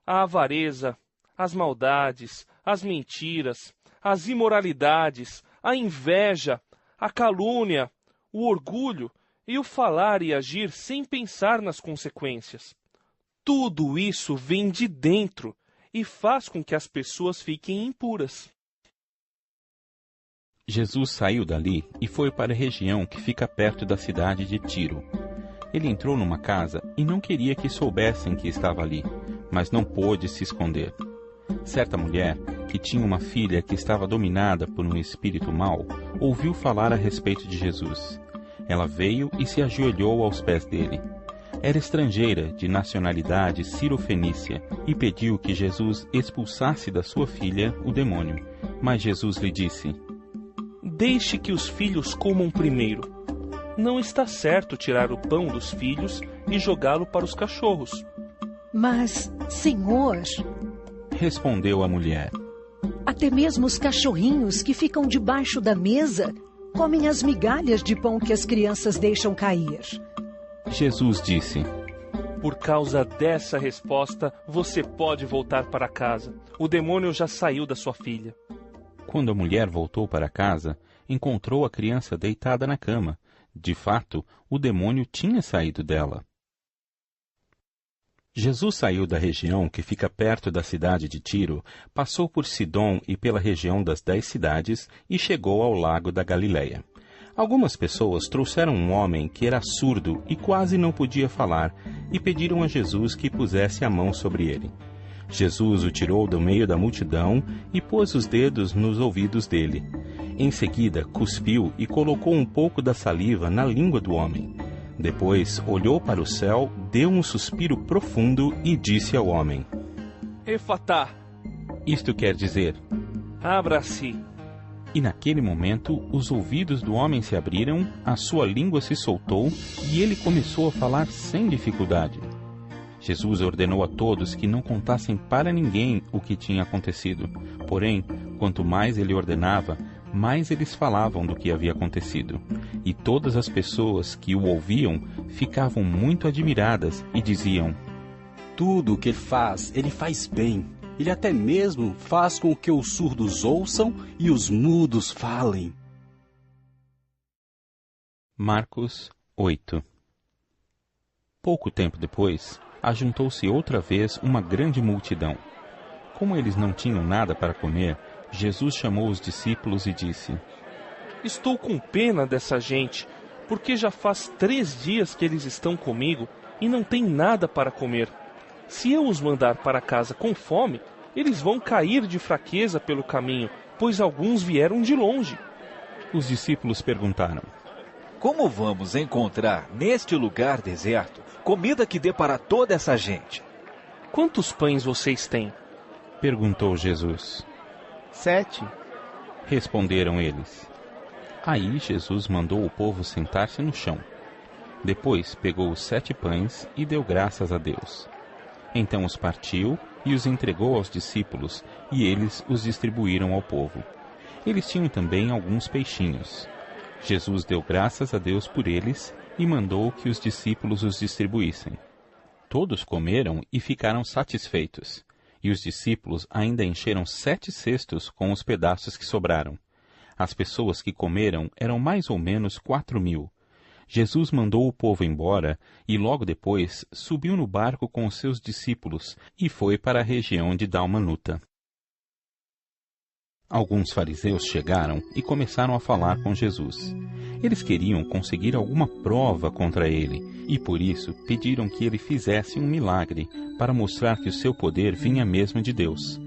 Speaker 5: a avareza, as maldades, as mentiras, as imoralidades, a inveja, a calúnia, o orgulho e o falar e agir sem pensar nas consequências. Tudo isso vem de dentro e faz com que as pessoas fiquem impuras.
Speaker 1: Jesus saiu dali e foi para a região que fica perto da cidade de Tiro. Ele entrou numa casa e não queria que soubessem que estava ali, mas não pôde se esconder. Certa mulher, que tinha uma filha que estava dominada por um espírito mau, ouviu falar a respeito de Jesus. Ela veio e se ajoelhou aos pés dele. Era estrangeira, de nacionalidade cirofenícia, e pediu que Jesus expulsasse da sua filha o demônio. Mas Jesus lhe disse:
Speaker 5: Deixe que os filhos comam primeiro. Não está certo tirar o pão dos filhos e jogá-lo para os cachorros.
Speaker 21: Mas, Senhor,
Speaker 1: respondeu a mulher,
Speaker 21: até mesmo os cachorrinhos que ficam debaixo da mesa comem as migalhas de pão que as crianças deixam cair.
Speaker 1: Jesus disse:
Speaker 5: Por causa dessa resposta, você pode voltar para casa. O demônio já saiu da sua filha.
Speaker 1: Quando a mulher voltou para casa, encontrou a criança deitada na cama. De fato, o demônio tinha saído dela. Jesus saiu da região que fica perto da cidade de Tiro, passou por Sidom e pela região das 10 cidades e chegou ao lago da Galileia. Algumas pessoas trouxeram um homem que era surdo e quase não podia falar e pediram a Jesus que pusesse a mão sobre ele. Jesus o tirou do meio da multidão e pôs os dedos nos ouvidos dele. Em seguida, cuspiu e colocou um pouco da saliva na língua do homem. Depois, olhou para o céu, deu um suspiro profundo e disse ao homem:
Speaker 5: Efatá.
Speaker 1: Isto quer dizer:
Speaker 5: abra-se.
Speaker 1: E naquele momento, os ouvidos do homem se abriram, a sua língua se soltou e ele começou a falar sem dificuldade. Jesus ordenou a todos que não contassem para ninguém o que tinha acontecido. Porém, quanto mais ele ordenava, mais eles falavam do que havia acontecido. E todas as pessoas que o ouviam ficavam muito admiradas e diziam:
Speaker 4: Tudo o que ele faz bem. Ele até mesmo faz com que os surdos ouçam e os mudos falem.
Speaker 1: Marcos 8. Pouco tempo depois, ajuntou-se outra vez uma grande multidão. Como eles não tinham nada para comer, Jesus chamou os discípulos e disse:
Speaker 5: Estou com pena dessa gente, porque já faz 3 dias que eles estão comigo e não têm nada para comer. Se eu os mandar para casa com fome, eles vão cair de fraqueza pelo caminho, pois alguns vieram de longe.
Speaker 1: Os discípulos perguntaram:
Speaker 8: Como vamos encontrar neste lugar deserto comida que dê para toda essa gente?
Speaker 5: Quantos pães vocês têm?
Speaker 1: Perguntou Jesus.
Speaker 20: 7.
Speaker 1: Responderam eles. Aí Jesus mandou o povo sentar-se no chão. Depois pegou os 7 pães e deu graças a Deus. Então os partiu e os entregou aos discípulos, e eles os distribuíram ao povo. Eles tinham também alguns peixinhos. Jesus deu graças a Deus por eles e mandou que os discípulos os distribuíssem. Todos comeram e ficaram satisfeitos, e os discípulos ainda encheram 7 cestos com os pedaços que sobraram. As pessoas que comeram eram mais ou menos 4.000. Jesus mandou o povo embora e logo depois subiu no barco com os seus discípulos e foi para a região de Dalmanuta. Alguns fariseus chegaram e começaram a falar com Jesus. Eles queriam conseguir alguma prova contra ele e por isso pediram que ele fizesse um milagre para mostrar que o seu poder vinha mesmo de Deus.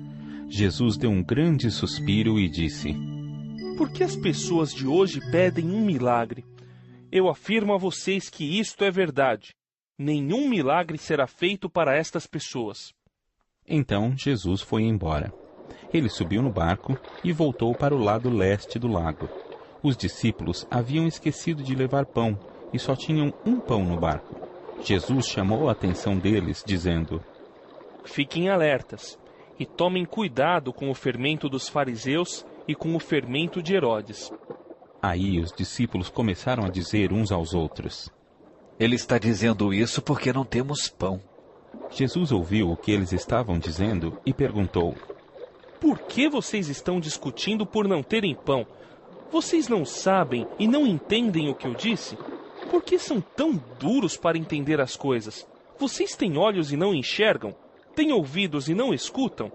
Speaker 1: Jesus deu um grande suspiro e disse:
Speaker 5: Por que as pessoas de hoje pedem um milagre? Eu afirmo a vocês que isto é verdade. Nenhum milagre será feito para estas pessoas.
Speaker 1: Então Jesus foi embora. Ele subiu no barco e voltou para o lado leste do lago. Os discípulos haviam esquecido de levar pão e só tinham um pão no barco. Jesus chamou a atenção deles, dizendo:
Speaker 5: Fiquem alertas e tomem cuidado com o fermento dos fariseus e com o fermento de Herodes.
Speaker 1: Aí os discípulos começaram a dizer uns aos outros:
Speaker 8: Ele está dizendo isso porque não temos pão.
Speaker 1: Jesus ouviu o que eles estavam dizendo e perguntou:
Speaker 5: Por que vocês estão discutindo por não terem pão? Vocês não sabem e não entendem o que eu disse? Por que são tão duros para entender as coisas? Vocês têm olhos e não enxergam? Têm ouvidos e não escutam?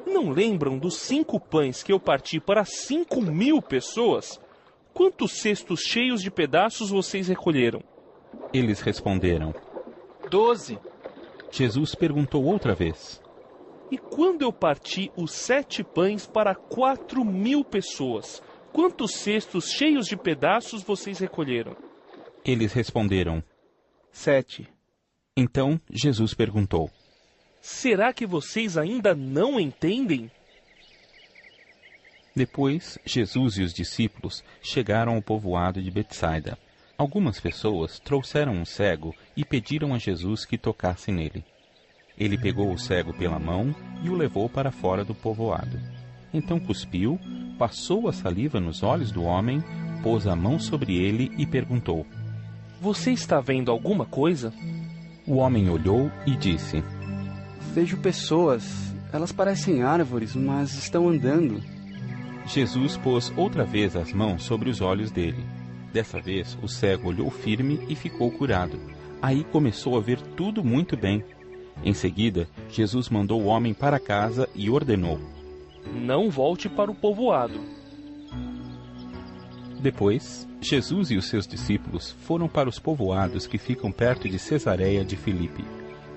Speaker 5: Não lembram dos 5 pães que eu parti para 5.000 pessoas? Quantos cestos cheios de pedaços vocês recolheram?
Speaker 1: Eles responderam:
Speaker 15: 12.
Speaker 1: Jesus perguntou outra vez:
Speaker 5: E quando eu parti os 7 pães para 4.000 pessoas, quantos cestos cheios de pedaços vocês recolheram?
Speaker 1: Eles responderam:
Speaker 20: 7.
Speaker 1: Então Jesus perguntou:
Speaker 5: Será que vocês ainda não entendem?
Speaker 1: Depois, Jesus e os discípulos chegaram ao povoado de Betsaida. Algumas pessoas trouxeram um cego e pediram a Jesus que tocasse nele. Ele pegou o cego pela mão e o levou para fora do povoado. Então cuspiu, passou a saliva nos olhos do homem, pôs a mão sobre ele e perguntou:
Speaker 5: Você está vendo alguma coisa?
Speaker 1: O homem olhou e disse:
Speaker 9: Vejo pessoas. Elas parecem árvores, mas estão andando.
Speaker 1: Jesus pôs outra vez as mãos sobre os olhos dele. Dessa vez, o cego olhou firme e ficou curado. Aí começou a ver tudo muito bem. Em seguida, Jesus mandou o homem para casa e ordenou:
Speaker 5: Não volte para o povoado.
Speaker 1: Depois, Jesus e os seus discípulos foram para os povoados que ficam perto de Cesareia de Filipe.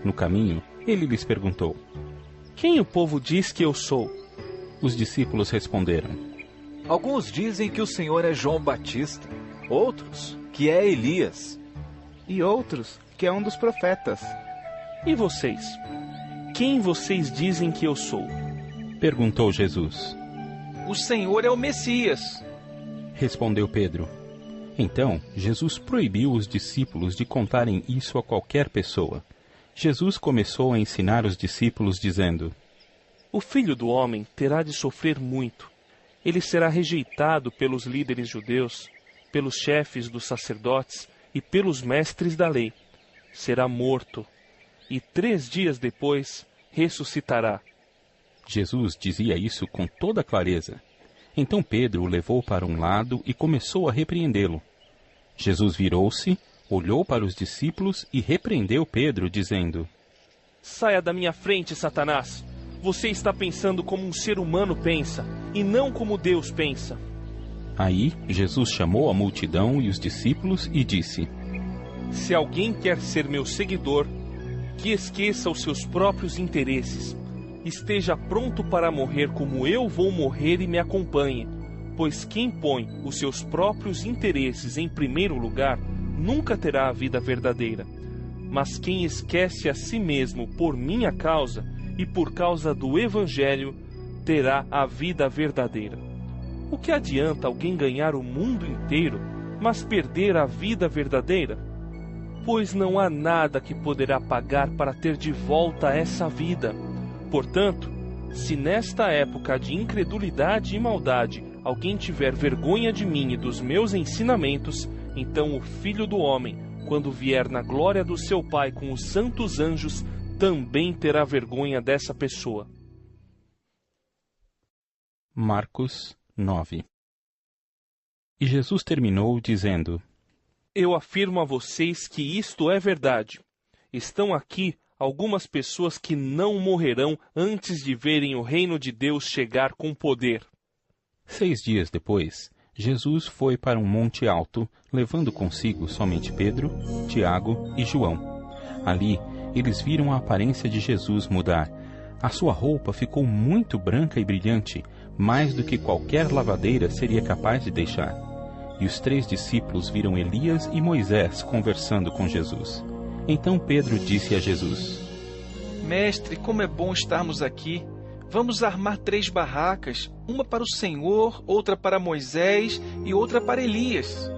Speaker 1: No caminho, ele lhes perguntou:
Speaker 5: Quem o povo diz que eu sou?
Speaker 1: Os discípulos responderam:
Speaker 8: Alguns dizem que o Senhor é João Batista, outros que é Elias,
Speaker 20: e outros que é um dos profetas.
Speaker 5: E vocês? Quem vocês dizem que eu sou?
Speaker 1: Perguntou Jesus.
Speaker 15: O Senhor é o Messias,
Speaker 1: respondeu Pedro. Então, Jesus proibiu os discípulos de contarem isso a qualquer pessoa. Jesus começou a ensinar os discípulos dizendo:
Speaker 5: O Filho do Homem terá de sofrer muito. Ele será rejeitado pelos líderes judeus, pelos chefes dos sacerdotes e pelos mestres da lei. Será morto, e 3 dias depois ressuscitará.
Speaker 1: Jesus dizia isso com toda clareza. Então Pedro o levou para um lado e começou a repreendê-lo. Jesus virou-se, olhou para os discípulos e repreendeu Pedro, dizendo:
Speaker 5: Saia da minha frente, Satanás! Você está pensando como um ser humano pensa, e não como Deus pensa.
Speaker 1: Aí Jesus chamou a multidão e os discípulos e disse:
Speaker 5: Se alguém quer ser meu seguidor, que esqueça os seus próprios interesses. Esteja pronto para morrer como eu vou morrer e me acompanhe, pois quem põe os seus próprios interesses em primeiro lugar nunca terá a vida verdadeira. Mas quem esquece a si mesmo por minha causa e por causa do Evangelho terá a vida verdadeira. O que adianta alguém ganhar o mundo inteiro, mas perder a vida verdadeira? Pois não há nada que poderá pagar para ter de volta essa vida. Portanto, se nesta época de incredulidade e maldade alguém tiver vergonha de mim e dos meus ensinamentos, então o Filho do Homem, quando vier na glória do seu Pai com os santos anjos, também terá vergonha dessa pessoa.
Speaker 1: Marcos 9. E Jesus terminou dizendo:
Speaker 5: Eu afirmo a vocês que isto é verdade. Estão aqui algumas pessoas que não morrerão antes de verem o reino de Deus chegar com poder.
Speaker 1: 6 dias depois, Jesus foi para um monte alto, levando consigo somente Pedro, Tiago e João. Ali, eles viram a aparência de Jesus mudar. A sua roupa ficou muito branca e brilhante, mais do que qualquer lavadeira seria capaz de deixar. E os 3 discípulos viram Elias e Moisés conversando com Jesus. Então Pedro disse a Jesus:
Speaker 15: Mestre, como é bom estarmos aqui. Vamos armar 3 barracas, uma para o Senhor, outra para Moisés e outra para Elias.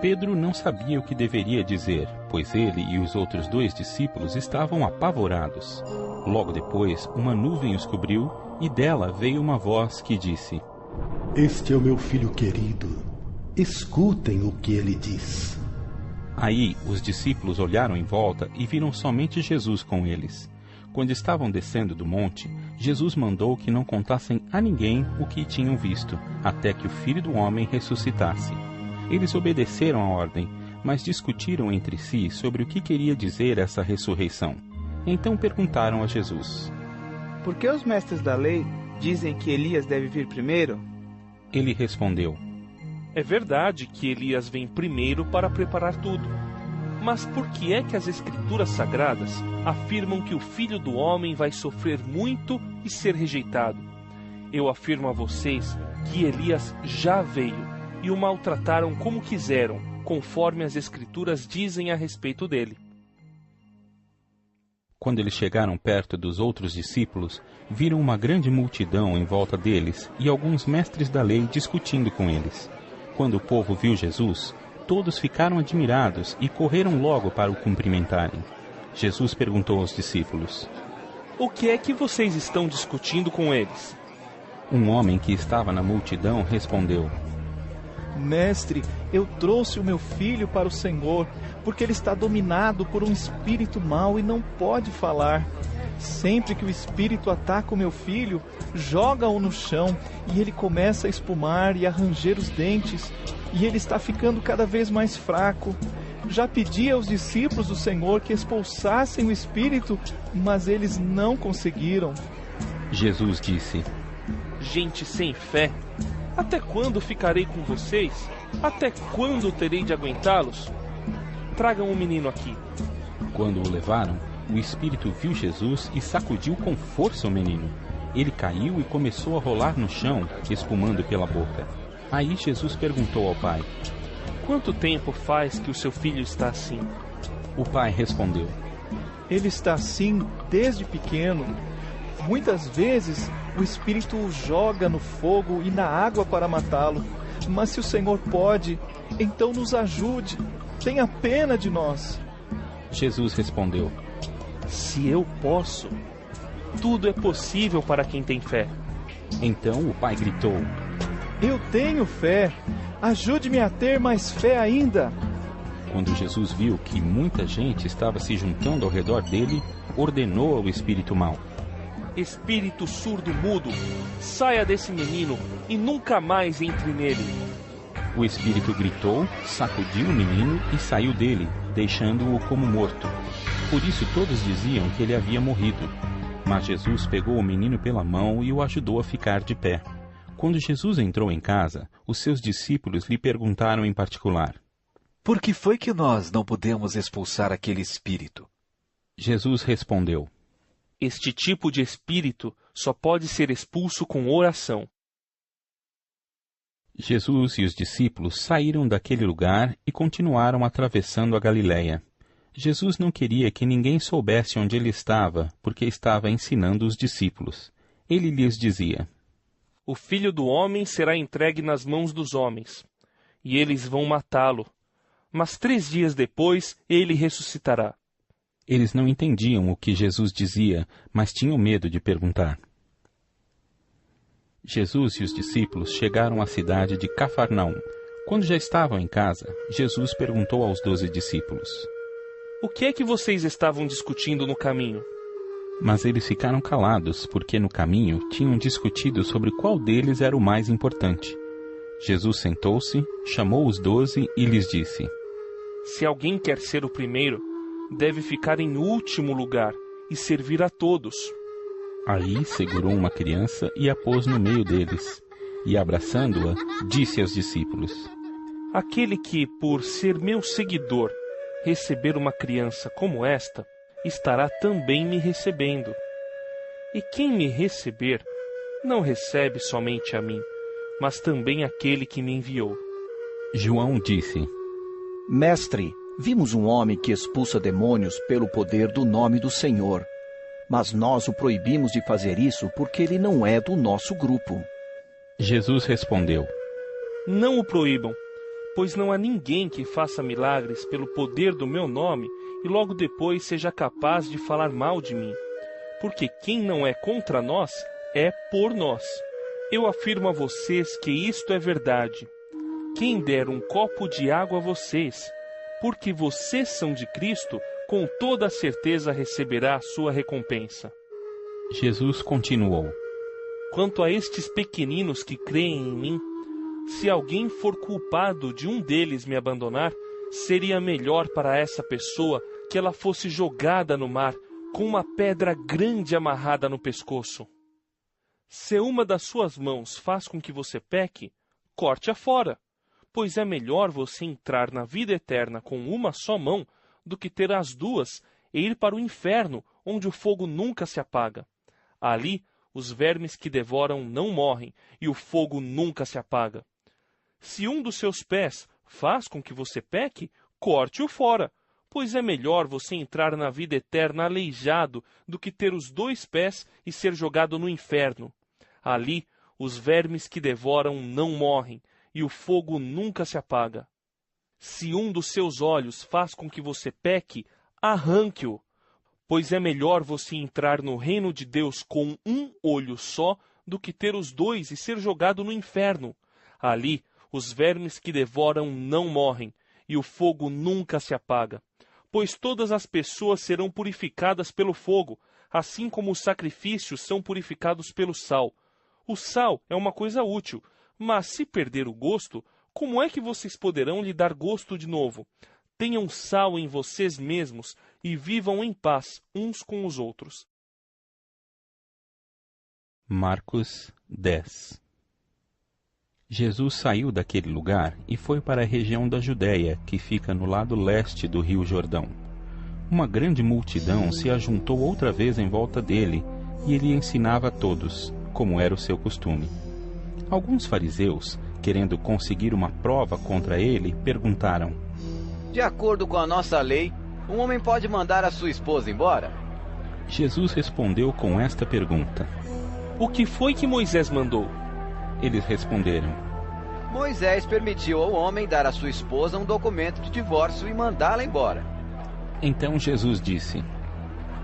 Speaker 1: Pedro não sabia o que deveria dizer, pois ele e os outros 2 discípulos estavam apavorados. Logo depois, uma nuvem os cobriu e dela veio uma voz que disse:
Speaker 2: Este é o meu filho querido. Escutem o que ele diz.
Speaker 1: Aí os discípulos olharam em volta e viram somente Jesus com eles. Quando estavam descendo do monte, Jesus mandou que não contassem a ninguém o que tinham visto, até que o Filho do Homem ressuscitasse. Eles obedeceram a ordem, mas discutiram entre si sobre o que queria dizer essa ressurreição. Então perguntaram a Jesus:
Speaker 20: Por que os mestres da lei dizem que Elias deve vir primeiro?
Speaker 1: Ele respondeu:
Speaker 5: É verdade que Elias vem primeiro para preparar tudo. Mas por que é que as Escrituras Sagradas afirmam que o Filho do Homem vai sofrer muito e ser rejeitado? Eu afirmo a vocês que Elias já veio e o maltrataram como quiseram, conforme as Escrituras dizem a respeito dele.
Speaker 1: Quando eles chegaram perto dos outros discípulos, viram uma grande multidão em volta deles e alguns mestres da lei discutindo com eles. Quando o povo viu Jesus, todos ficaram admirados e correram logo para o cumprimentarem. Jesus perguntou aos discípulos:
Speaker 5: O que é que vocês estão discutindo com eles?
Speaker 1: Um homem que estava na multidão respondeu:
Speaker 13: Mestre, eu trouxe o meu filho para o Senhor, porque ele está dominado por um espírito mau e não pode falar. Sempre que o espírito ataca o meu filho, joga-o no chão e ele começa a espumar e a ranger os dentes, e ele está ficando cada vez mais fraco. Já pedi aos discípulos do Senhor que expulsassem o espírito, mas eles não conseguiram.
Speaker 1: Jesus disse:
Speaker 5: Gente sem fé, até quando ficarei com vocês? Até quando terei de aguentá-los? Tragam o menino aqui.
Speaker 1: Quando o levaram, o espírito viu Jesus e sacudiu com força o menino. Ele caiu e começou a rolar no chão, espumando pela boca. Aí Jesus perguntou ao pai:
Speaker 5: Quanto tempo faz que o seu filho está assim?
Speaker 1: O pai respondeu:
Speaker 13: Ele está assim desde pequeno. Muitas vezes o espírito o joga no fogo e na água para matá-lo. Mas se o Senhor pode, então nos ajude. Tenha pena de nós.
Speaker 1: Jesus respondeu:
Speaker 5: Se eu posso, tudo é possível para quem tem fé.
Speaker 1: Então o pai gritou:
Speaker 13: Eu tenho fé. Ajude-me a ter mais fé ainda.
Speaker 1: Quando Jesus viu que muita gente estava se juntando ao redor dele, ordenou ao espírito mau:
Speaker 5: Espírito surdo-mudo, saia desse menino e nunca mais entre nele.
Speaker 1: O espírito gritou, sacudiu o menino e saiu dele, deixando-o como morto. Por isso todos diziam que ele havia morrido. Mas Jesus pegou o menino pela mão e o ajudou a ficar de pé. Quando Jesus entrou em casa, os seus discípulos lhe perguntaram em particular:
Speaker 8: Por que foi que nós não pudemos expulsar aquele espírito?
Speaker 1: Jesus respondeu:
Speaker 5: Este tipo de espírito só pode ser expulso com oração.
Speaker 1: Jesus e os discípulos saíram daquele lugar e continuaram atravessando a Galiléia. Jesus não queria que ninguém soubesse onde ele estava, porque estava ensinando os discípulos. Ele lhes dizia:
Speaker 5: O Filho do Homem será entregue nas mãos dos homens, e eles vão matá-lo. Mas 3 dias depois ele ressuscitará.
Speaker 1: Eles não entendiam o que Jesus dizia, mas tinham medo de perguntar. Jesus e os discípulos chegaram à cidade de Cafarnaum. Quando já estavam em casa, Jesus perguntou aos 12 discípulos:
Speaker 5: O que é que vocês estavam discutindo no caminho?
Speaker 1: Mas eles ficaram calados, porque no caminho tinham discutido sobre qual deles era o mais importante. Jesus sentou-se, chamou os 12 e lhes disse:
Speaker 5: Se alguém quer ser o primeiro, deve ficar em último lugar e servir a todos.
Speaker 1: Aí segurou uma criança e a pôs no meio deles, e abraçando-a, disse aos discípulos:
Speaker 5: Aquele que, por ser meu seguidor, receber uma criança como esta, estará também me recebendo. E quem me receber, não recebe somente a mim, mas também aquele que me enviou.
Speaker 1: João disse:
Speaker 7: Mestre, vimos um homem que expulsa demônios pelo poder do nome do Senhor. Mas nós o proibimos de fazer isso porque ele não é do nosso grupo.
Speaker 1: Jesus respondeu:
Speaker 5: Não o proíbam, pois não há ninguém que faça milagres pelo poder do meu nome e logo depois seja capaz de falar mal de mim. Porque quem não é contra nós, é por nós. Eu afirmo a vocês que isto é verdade. Quem der um copo de água a vocês, porque vocês são de Cristo, com toda a certeza receberá a sua recompensa.
Speaker 1: Jesus continuou:
Speaker 5: Quanto a estes pequeninos que creem em mim, se alguém for culpado de um deles me abandonar, seria melhor para essa pessoa que ela fosse jogada no mar com uma pedra grande amarrada no pescoço. Se uma das suas mãos faz com que você peque, corte-a fora, pois é melhor você entrar na vida eterna com uma só mão do que ter as duas e ir para o inferno, onde o fogo nunca se apaga. Ali, os vermes que devoram não morrem e o fogo nunca se apaga. Se um dos seus pés faz com que você peque, corte-o fora, pois é melhor você entrar na vida eterna aleijado do que ter os 2 pés e ser jogado no inferno. Ali, os vermes que devoram não morrem e o fogo nunca se apaga. Se um dos seus olhos faz com que você peque, arranque-o, pois é melhor você entrar no reino de Deus com um olho só do que ter os 2 e ser jogado no inferno. Ali, os vermes que devoram não morrem e o fogo nunca se apaga. Pois todas as pessoas serão purificadas pelo fogo, assim como os sacrifícios são purificados pelo sal. O sal é uma coisa útil, mas se perder o gosto, como é que vocês poderão lhe dar gosto de novo? Tenham sal em vocês mesmos e vivam em paz uns com os outros.
Speaker 1: Marcos 10. Jesus saiu daquele lugar e foi para a região da Judéia, que fica no lado leste do rio Jordão. Uma grande multidão se ajuntou outra vez em volta dele, e ele ensinava a todos, como era o seu costume. Alguns fariseus, querendo conseguir uma prova contra ele, perguntaram:
Speaker 14: De acordo com a nossa lei, um homem pode mandar a sua esposa embora?
Speaker 1: Jesus respondeu com esta pergunta:
Speaker 5: O que foi que Moisés mandou?
Speaker 1: Eles responderam:
Speaker 14: Moisés permitiu ao homem dar à sua esposa um documento de divórcio e mandá-la embora.
Speaker 1: Então Jesus disse: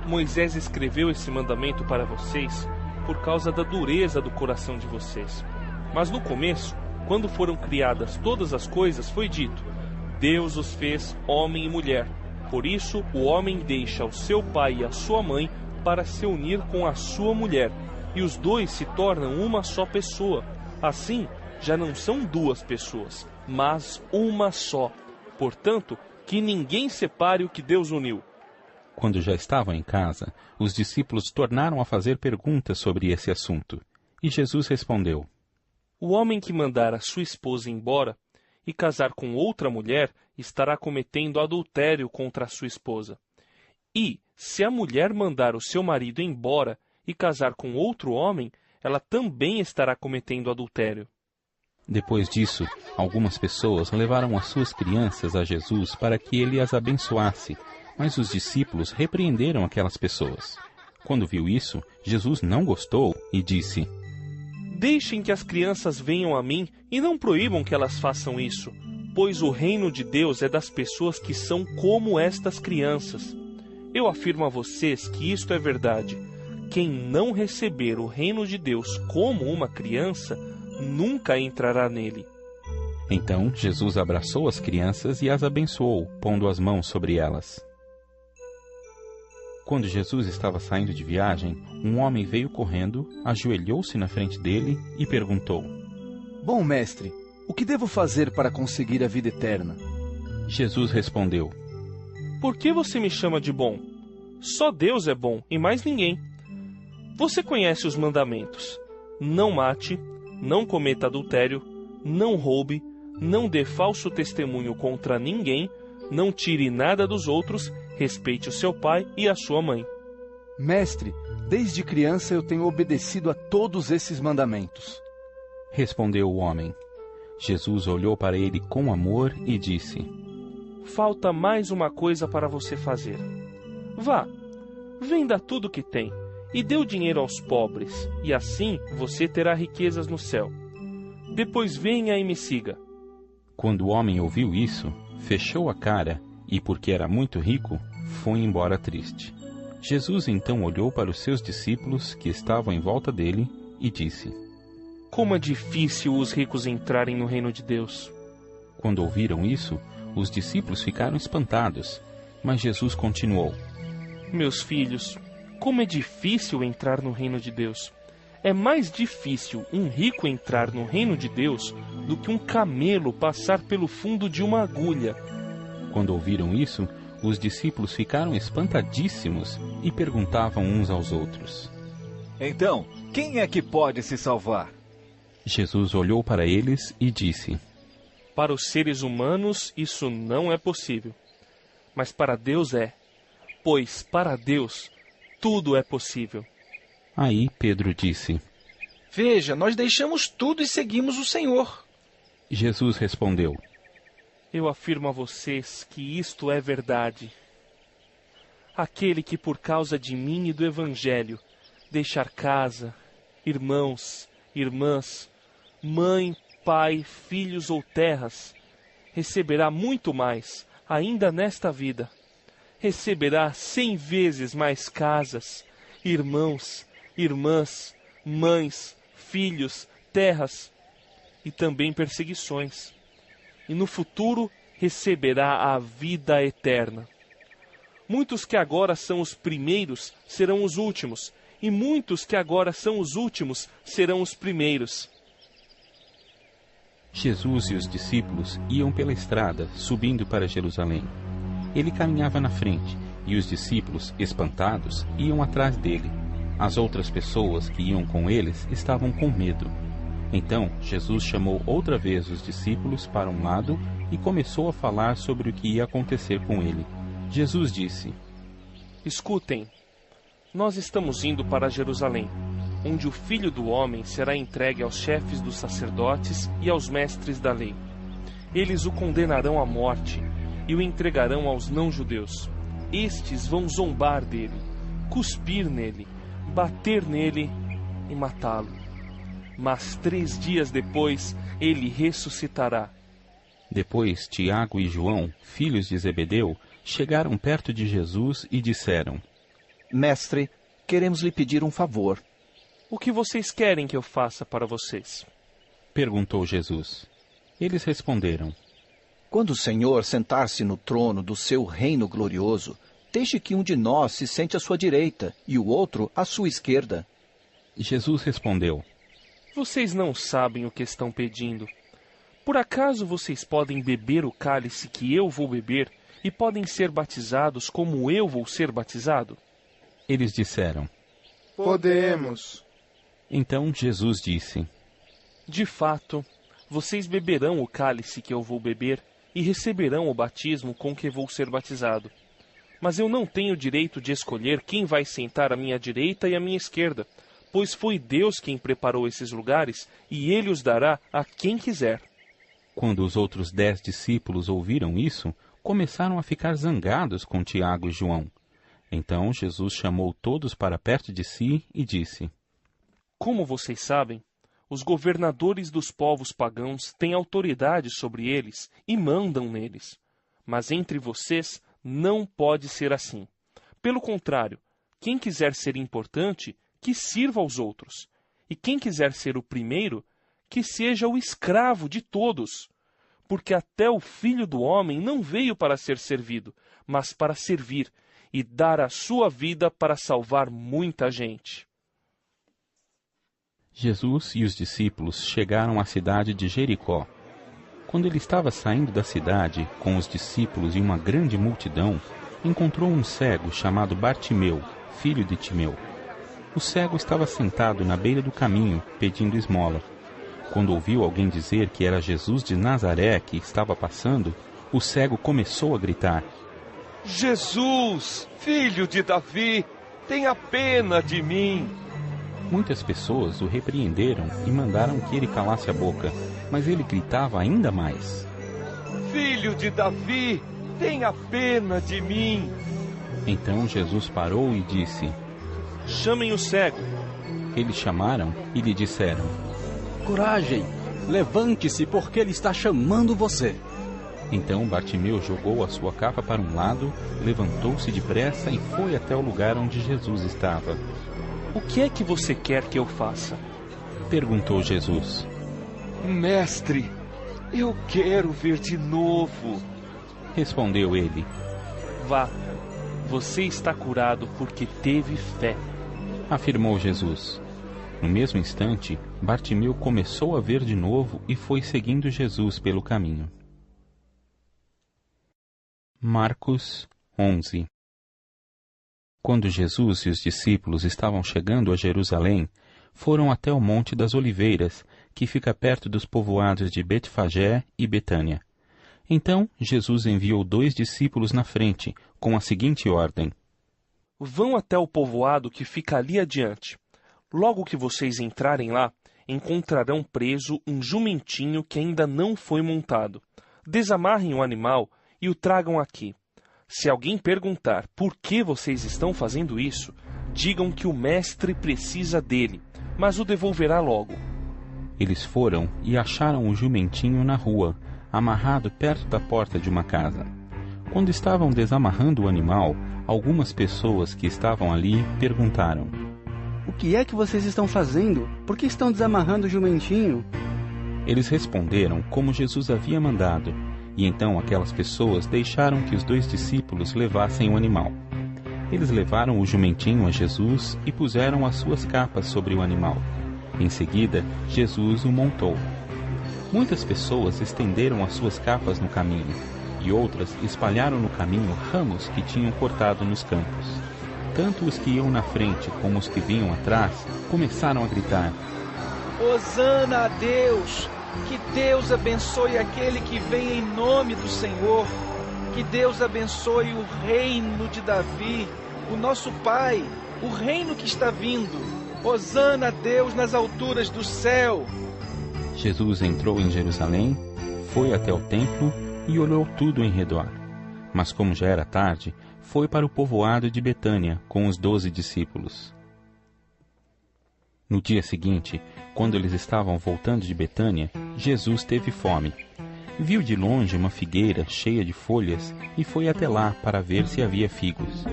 Speaker 5: Moisés escreveu esse mandamento para vocês por causa da dureza do coração de vocês. Mas no começo, quando foram criadas todas as coisas, foi dito: Deus os fez homem e mulher. Por isso, o homem deixa o seu pai e a sua mãe para se unir com a sua mulher, e os 2 se tornam uma só pessoa. Assim, já não são 2 pessoas, mas uma só. Portanto, que ninguém separe o que Deus uniu.
Speaker 1: Quando já estavam em casa, os discípulos tornaram a fazer perguntas sobre esse assunto. E Jesus respondeu:
Speaker 5: O homem que mandar a sua esposa embora e casar com outra mulher estará cometendo adultério contra a sua esposa. E, se a mulher mandar o seu marido embora e casar com outro homem, ela também estará cometendo adultério.
Speaker 1: Depois disso, algumas pessoas levaram as suas crianças a Jesus para que ele as abençoasse, mas os discípulos repreenderam aquelas pessoas. Quando viu isso, Jesus não gostou e disse:
Speaker 5: Deixem que as crianças venham a mim e não proíbam que elas façam isso, pois o reino de Deus é das pessoas que são como estas crianças. Eu afirmo a vocês que isto é verdade. Quem não receber o reino de Deus como uma criança, nunca entrará nele.
Speaker 1: Então Jesus abraçou as crianças e as abençoou, pondo as mãos sobre elas. Quando Jesus estava saindo de viagem, um homem veio correndo, ajoelhou-se na frente dele e perguntou:
Speaker 3: Bom mestre, o que devo fazer para conseguir a vida eterna?
Speaker 1: Jesus respondeu:
Speaker 5: Por que você me chama de bom? Só Deus é bom e mais ninguém. Você conhece os mandamentos: não mate, não cometa adultério, não roube, não dê falso testemunho contra ninguém, não tire nada dos outros, respeite o seu pai e a sua mãe.
Speaker 3: Mestre, desde criança eu tenho obedecido a todos esses mandamentos.
Speaker 1: Respondeu o homem. Jesus olhou para ele com amor e disse:
Speaker 5: Falta mais uma coisa para você fazer. Vá, venda tudo que tem e dê o dinheiro aos pobres, e assim você terá riquezas no céu. Depois venha e me siga.
Speaker 1: Quando o homem ouviu isso, fechou a cara e, porque era muito rico, foi embora triste. Jesus então olhou para os seus discípulos que estavam em volta dele e disse:
Speaker 5: Como é difícil os ricos entrarem no reino de Deus.
Speaker 1: Quando ouviram isso, os discípulos ficaram espantados. Mas Jesus continuou:
Speaker 5: Meus filhos, como é difícil entrar no reino de Deus. É mais difícil um rico entrar no reino de Deus do que um camelo passar pelo fundo de uma agulha.
Speaker 1: Quando ouviram isso, os discípulos ficaram espantadíssimos e perguntavam uns aos outros:
Speaker 8: Então, quem é que pode se salvar?
Speaker 1: Jesus olhou para eles e disse:
Speaker 5: Para os seres humanos isso não é possível, mas para Deus é, pois para Deus tudo é possível.
Speaker 1: Aí Pedro disse:
Speaker 15: Veja, nós deixamos tudo e seguimos o Senhor.
Speaker 1: Jesus respondeu:
Speaker 5: Eu afirmo a vocês que isto é verdade. Aquele que por causa de mim e do Evangelho deixar casa, irmãos, irmãs, mãe, pai, filhos ou terras, receberá muito mais, ainda nesta vida. Receberá 100 vezes mais casas, irmãos, irmãs, mães, filhos, terras e também perseguições. E no futuro receberá a vida eterna. Muitos que agora são os primeiros serão os últimos, e muitos que agora são os últimos serão os primeiros.
Speaker 1: Jesus e os discípulos iam pela estrada, subindo para Jerusalém. Ele caminhava na frente, e os discípulos, espantados, iam atrás dele. As outras pessoas que iam com eles estavam com medo. Então Jesus chamou outra vez os discípulos para um lado e começou a falar sobre o que ia acontecer com ele. Jesus disse:
Speaker 5: Escutem, nós estamos indo para Jerusalém, onde o Filho do Homem será entregue aos chefes dos sacerdotes e aos mestres da lei. Eles o condenarão à morte e o entregarão aos não-judeus. Estes vão zombar dele, cuspir nele, bater nele e matá-lo. Mas 3 dias depois ele ressuscitará.
Speaker 1: Depois Tiago e João, filhos de Zebedeu, chegaram perto de Jesus e disseram:
Speaker 7: Mestre, queremos lhe pedir um favor.
Speaker 5: O que vocês querem que eu faça para vocês?
Speaker 1: Perguntou Jesus. Eles responderam:
Speaker 7: Quando o Senhor sentar-se no trono do seu reino glorioso, deixe que um de nós se sente à sua direita e o outro à sua esquerda.
Speaker 1: Jesus respondeu:
Speaker 5: Vocês não sabem o que estão pedindo. Por acaso vocês podem beber o cálice que eu vou beber e podem ser batizados como eu vou ser batizado?
Speaker 1: Eles disseram:
Speaker 16: Podemos.
Speaker 1: Então Jesus disse:
Speaker 5: De fato, vocês beberão o cálice que eu vou beber e receberão o batismo com que vou ser batizado. Mas eu não tenho direito de escolher quem vai sentar à minha direita e à minha esquerda, pois foi Deus quem preparou esses lugares e Ele os dará a quem quiser.
Speaker 1: Quando os outros 10 discípulos ouviram isso, começaram a ficar zangados com Tiago e João. Então Jesus chamou todos para perto de si e disse:
Speaker 5: Como vocês sabem, os governadores dos povos pagãos têm autoridade sobre eles e mandam neles. Mas entre vocês não pode ser assim. Pelo contrário, quem quiser ser importante, que sirva aos outros. E quem quiser ser o primeiro, que seja o escravo de todos. Porque até o Filho do Homem não veio para ser servido, mas para servir e dar a sua vida para salvar muita gente.
Speaker 1: Jesus e os discípulos chegaram à cidade de Jericó. Quando ele estava saindo da cidade, com os discípulos e uma grande multidão, encontrou um cego chamado Bartimeu, filho de Timeu. O cego estava sentado na beira do caminho, pedindo esmola. Quando ouviu alguém dizer que era Jesus de Nazaré que estava passando, o cego começou a gritar:
Speaker 11: Jesus, filho de Davi, tenha pena de mim.
Speaker 1: Muitas pessoas o repreenderam e mandaram que ele calasse a boca, mas ele gritava ainda mais:
Speaker 11: Filho de Davi, tenha pena de mim.
Speaker 1: Então Jesus parou e disse:
Speaker 5: Chamem o cego.
Speaker 1: Eles chamaram e lhe disseram:
Speaker 4: Coragem, levante-se, porque ele está chamando você.
Speaker 1: Então Bartimeu jogou a sua capa para um lado, levantou-se depressa e foi até o lugar onde Jesus estava.
Speaker 5: O que é que você quer que eu faça?
Speaker 1: Perguntou Jesus.
Speaker 11: Mestre, eu quero ver de novo.
Speaker 1: Respondeu ele.
Speaker 5: Vá, você está curado porque teve fé.
Speaker 1: Afirmou Jesus. No mesmo instante, Bartimeu começou a ver de novo e foi seguindo Jesus pelo caminho. Marcos 11. Quando Jesus e os discípulos estavam chegando a Jerusalém, foram até o Monte das Oliveiras, que fica perto dos povoados de Betfagé e Betânia. Então, Jesus enviou 2 discípulos na frente, com a seguinte ordem:
Speaker 5: Vão até o povoado que fica ali adiante. Logo que vocês entrarem lá, encontrarão preso um jumentinho que ainda não foi montado. Desamarrem o animal e o tragam aqui. Se alguém perguntar por que vocês estão fazendo isso, digam que o mestre precisa dele, mas o devolverá logo.
Speaker 1: Eles foram e acharam o jumentinho na rua, amarrado perto da porta de uma casa. Quando estavam desamarrando o animal, algumas pessoas que estavam ali perguntaram:
Speaker 9: O que é que vocês estão fazendo? Por que estão desamarrando o jumentinho?
Speaker 1: Eles responderam como Jesus havia mandado, e então aquelas pessoas deixaram que os 2 discípulos levassem o animal. Eles levaram o jumentinho a Jesus e puseram as suas capas sobre o animal. Em seguida, Jesus o montou. Muitas pessoas estenderam as suas capas no caminho, e outras espalharam no caminho ramos que tinham cortado nos campos. Tanto os que iam na frente como os que vinham atrás começaram a gritar:
Speaker 15: Hosana a Deus! Que Deus abençoe aquele que vem em nome do Senhor. Que Deus abençoe o reino de Davi, o nosso Pai, o reino que está vindo. Hosana a Deus nas alturas do céu.
Speaker 1: Jesus entrou em Jerusalém, foi até o templo e olhou tudo em redor. Mas como já era tarde, foi para o povoado de Betânia com os 12 discípulos. No dia seguinte, quando eles estavam voltando de Betânia, Jesus teve fome. Viu de longe uma figueira cheia de folhas e foi até lá para ver se havia figos.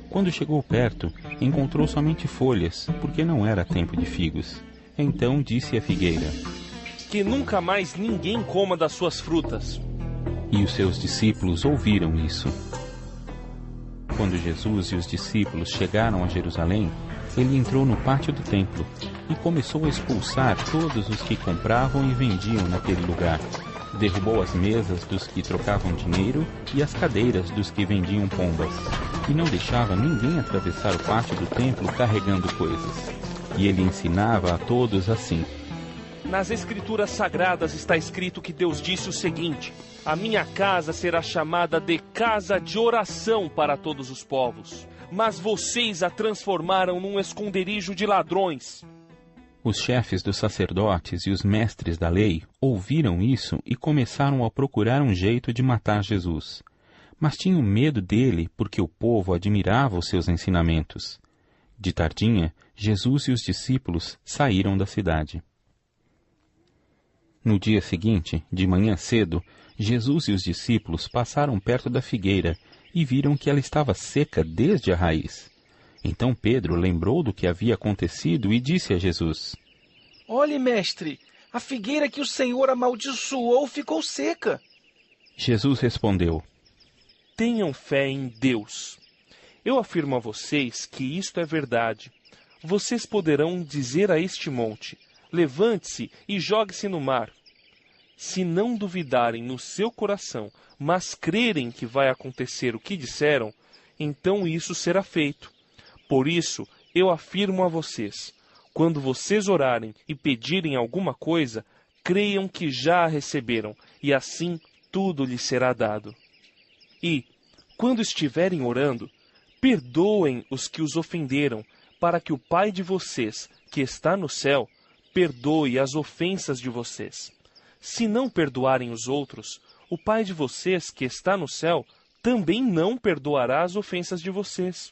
Speaker 1: Quando chegou perto, encontrou somente folhas, porque não era tempo de figos. Então disse à figueira:
Speaker 5: Que nunca mais ninguém coma das suas frutas.
Speaker 1: E os seus discípulos ouviram isso. Quando Jesus e os discípulos chegaram a Jerusalém, ele entrou no pátio do templo e começou a expulsar todos os que compravam e vendiam naquele lugar. Derrubou as mesas dos que trocavam dinheiro e as cadeiras dos que vendiam pombas, e não deixava ninguém atravessar o pátio do templo carregando coisas. E ele ensinava a todos assim:
Speaker 5: Nas Escrituras Sagradas está escrito que Deus disse o seguinte: A minha casa será chamada de casa de oração para todos os povos, mas vocês a transformaram num esconderijo de ladrões.
Speaker 1: Os chefes dos sacerdotes e os mestres da lei ouviram isso e começaram a procurar um jeito de matar Jesus. Mas tinham medo dele porque o povo admirava os seus ensinamentos. De tardinha, Jesus e os discípulos saíram da cidade. No dia seguinte, de manhã cedo, Jesus e os discípulos passaram perto da figueira e viram que ela estava seca desde a raiz. Então Pedro lembrou do que havia acontecido e disse a Jesus:
Speaker 15: Olhe, mestre, a figueira que o Senhor amaldiçoou ficou seca.
Speaker 1: Jesus respondeu:
Speaker 5: Tenham fé em Deus. Eu afirmo a vocês que isto é verdade. Vocês poderão dizer a este monte: levante-se e jogue-se no mar. Se não duvidarem no seu coração, mas crerem que vai acontecer o que disseram, então isso será feito. Por isso, eu afirmo a vocês, quando vocês orarem e pedirem alguma coisa, creiam que já a receberam, e assim tudo lhes será dado. E, quando estiverem orando, perdoem os que os ofenderam, para que o Pai de vocês, que está no céu, perdoe as ofensas de vocês. Se não perdoarem os outros, o Pai de vocês, que está no céu, também não perdoará as ofensas de vocês.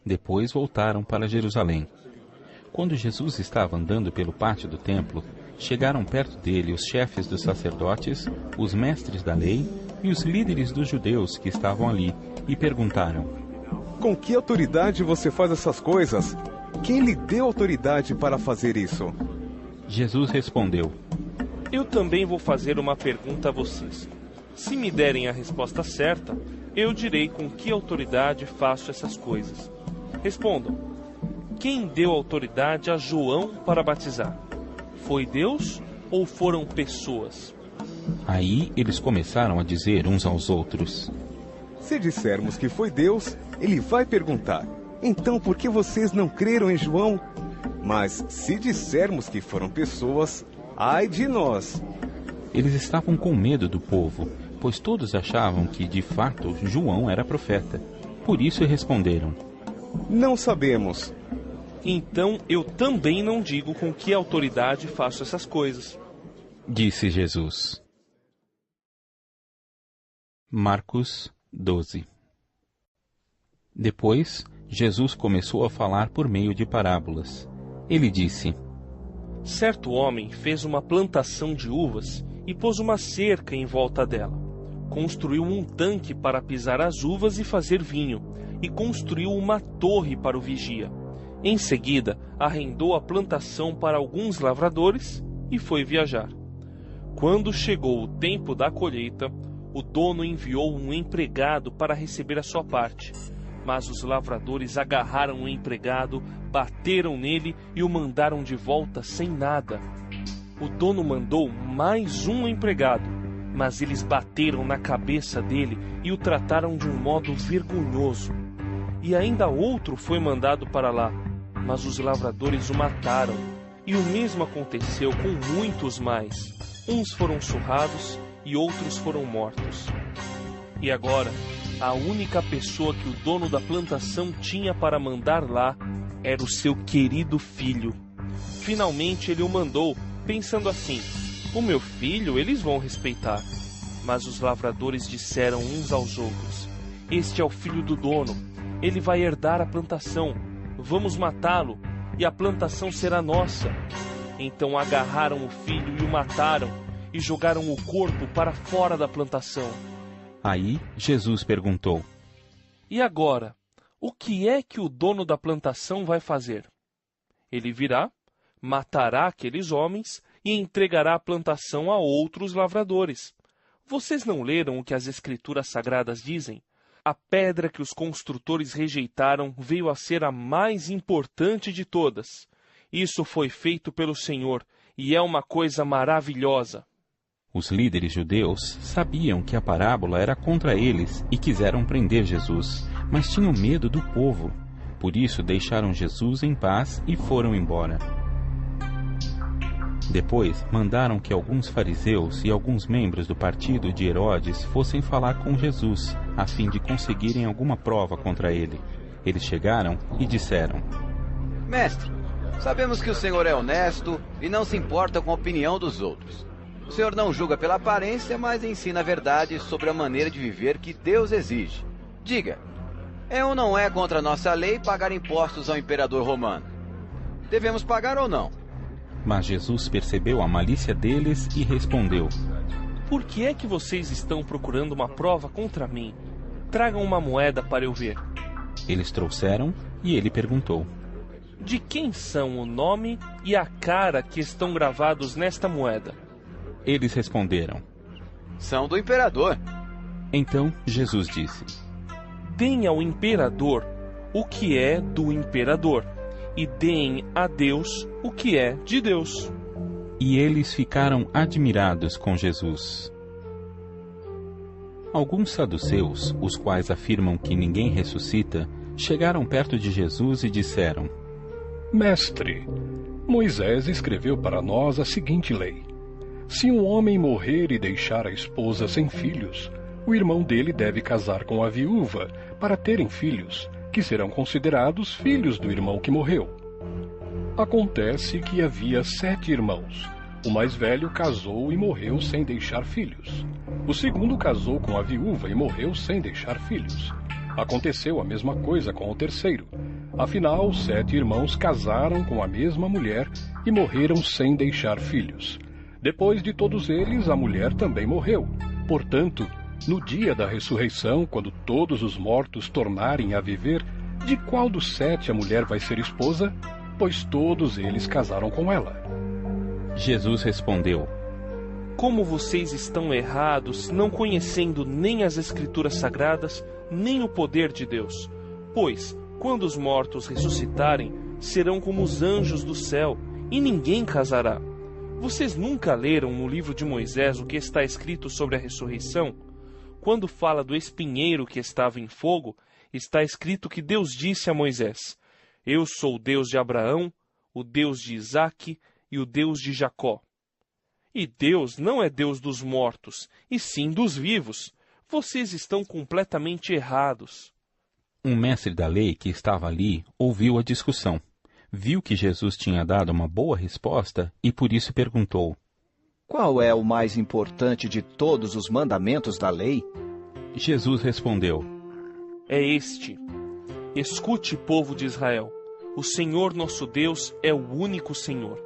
Speaker 1: Depois voltaram para Jerusalém. Quando Jesus estava andando pelo pátio do templo, chegaram perto dele os chefes dos sacerdotes, os mestres da lei e os líderes dos judeus que estavam ali, e perguntaram:
Speaker 12: Com que autoridade você faz essas coisas? Quem lhe deu autoridade para fazer isso?
Speaker 1: Jesus respondeu:
Speaker 5: Eu também vou fazer uma pergunta a vocês. Se me derem a resposta certa, eu direi com que autoridade faço essas coisas. Respondam. Quem deu autoridade a João para batizar? Foi Deus ou foram pessoas?
Speaker 1: Aí eles começaram a dizer uns aos outros:
Speaker 12: Se dissermos que foi Deus, ele vai perguntar: então por que vocês não creram em João? Mas se dissermos que foram pessoas, ai de nós!
Speaker 1: Eles estavam com medo do povo, pois todos achavam que, de fato, João era profeta. Por isso responderam:
Speaker 12: Não sabemos.
Speaker 5: Então eu também não digo com que autoridade faço essas coisas.
Speaker 1: Disse Jesus. Marcos 12. Depois, Jesus começou a falar por meio de parábolas. Ele disse:
Speaker 5: Certo homem fez uma plantação de uvas e pôs uma cerca em volta dela. Construiu um tanque para pisar as uvas e fazer vinho, e construiu uma torre para o vigia. Em seguida, arrendou a plantação para alguns lavradores e foi viajar. Quando chegou o tempo da colheita, o dono enviou um empregado para receber a sua parte. Mas os lavradores agarraram o empregado, bateram nele e o mandaram de volta sem nada. O dono mandou mais um empregado, mas eles bateram na cabeça dele e o trataram de um modo vergonhoso. E ainda outro foi mandado para lá, mas os lavradores o mataram. E o mesmo aconteceu com muitos mais. Uns foram surrados e outros foram mortos. E agora, a única pessoa que o dono da plantação tinha para mandar lá era o seu querido filho. Finalmente ele o mandou, pensando assim: o meu filho eles vão respeitar. Mas os lavradores disseram uns aos outros: este é o filho do dono, ele vai herdar a plantação. Vamos matá-lo, e a plantação será nossa. Então agarraram o filho e o mataram, e jogaram o corpo para fora da plantação.
Speaker 1: Aí Jesus perguntou:
Speaker 5: E agora, o que é que o dono da plantação vai fazer? Ele virá, matará aqueles homens e entregará a plantação a outros lavradores. Vocês não leram o que as Escrituras Sagradas dizem? A pedra que os construtores rejeitaram veio a ser a mais importante de todas. Isso foi feito pelo Senhor e é uma coisa maravilhosa.
Speaker 1: Os líderes judeus sabiam que a parábola era contra eles e quiseram prender Jesus, mas tinham medo do povo. Por isso deixaram Jesus em paz e foram embora. Depois mandaram que alguns fariseus e alguns membros do partido de Herodes fossem falar com Jesus, a fim de conseguirem alguma prova contra ele. Eles chegaram e disseram:
Speaker 14: Mestre, sabemos que o senhor é honesto e não se importa com a opinião dos outros. O senhor não julga pela aparência, mas ensina a verdade sobre a maneira de viver que Deus exige. Diga, é ou não é contra a nossa lei pagar impostos ao imperador romano? Devemos pagar ou não?
Speaker 1: Mas Jesus percebeu a malícia deles e respondeu:
Speaker 5: Por que é que vocês estão procurando uma prova contra mim? Tragam uma moeda para eu ver.
Speaker 1: Eles trouxeram e ele perguntou:
Speaker 5: De quem são o nome e a cara que estão gravados nesta moeda?
Speaker 1: Eles responderam:
Speaker 14: São do imperador.
Speaker 1: Então Jesus disse:
Speaker 5: Deem ao imperador o que é do imperador, e deem a Deus o que é de Deus.
Speaker 1: E eles ficaram admirados com Jesus. Alguns saduceus, os quais afirmam que ninguém ressuscita, chegaram perto de Jesus e disseram:
Speaker 22: Mestre, Moisés escreveu para nós a seguinte lei: se um homem morrer e deixar a esposa sem filhos, o irmão dele deve casar com a viúva para terem filhos, que serão considerados filhos do irmão que morreu. Acontece que havia 7 irmãos. O mais velho casou e morreu sem deixar filhos. O segundo casou com a viúva e morreu sem deixar filhos. Aconteceu a mesma coisa com o terceiro. Afinal, 7 irmãos casaram com a mesma mulher e morreram sem deixar filhos. Depois de todos eles, a mulher também morreu. Portanto, no dia da ressurreição, quando todos os mortos tornarem a viver, De qual dos 7 a mulher vai ser esposa? Pois todos eles casaram com ela.
Speaker 1: Jesus respondeu:
Speaker 5: Como vocês estão errados, não conhecendo nem as Escrituras Sagradas, nem o poder de Deus. Pois, quando os mortos ressuscitarem, serão como os anjos do céu, e ninguém casará. Vocês nunca leram no livro de Moisés o que está escrito sobre a ressurreição? Quando fala do espinheiro que estava em fogo, está escrito que Deus disse a Moisés: Eu sou o Deus de Abraão, o Deus de Isaque e o Deus de Jacó. E Deus não é Deus dos mortos, e sim dos vivos. Vocês estão completamente errados.
Speaker 1: Um mestre da lei que estava ali ouviu a discussão. Viu que Jesus tinha dado uma boa resposta e por isso perguntou:
Speaker 7: Qual é o mais importante de todos os mandamentos da lei?
Speaker 1: Jesus respondeu:
Speaker 5: É este: Escute, povo de Israel, o Senhor nosso Deus é o único Senhor.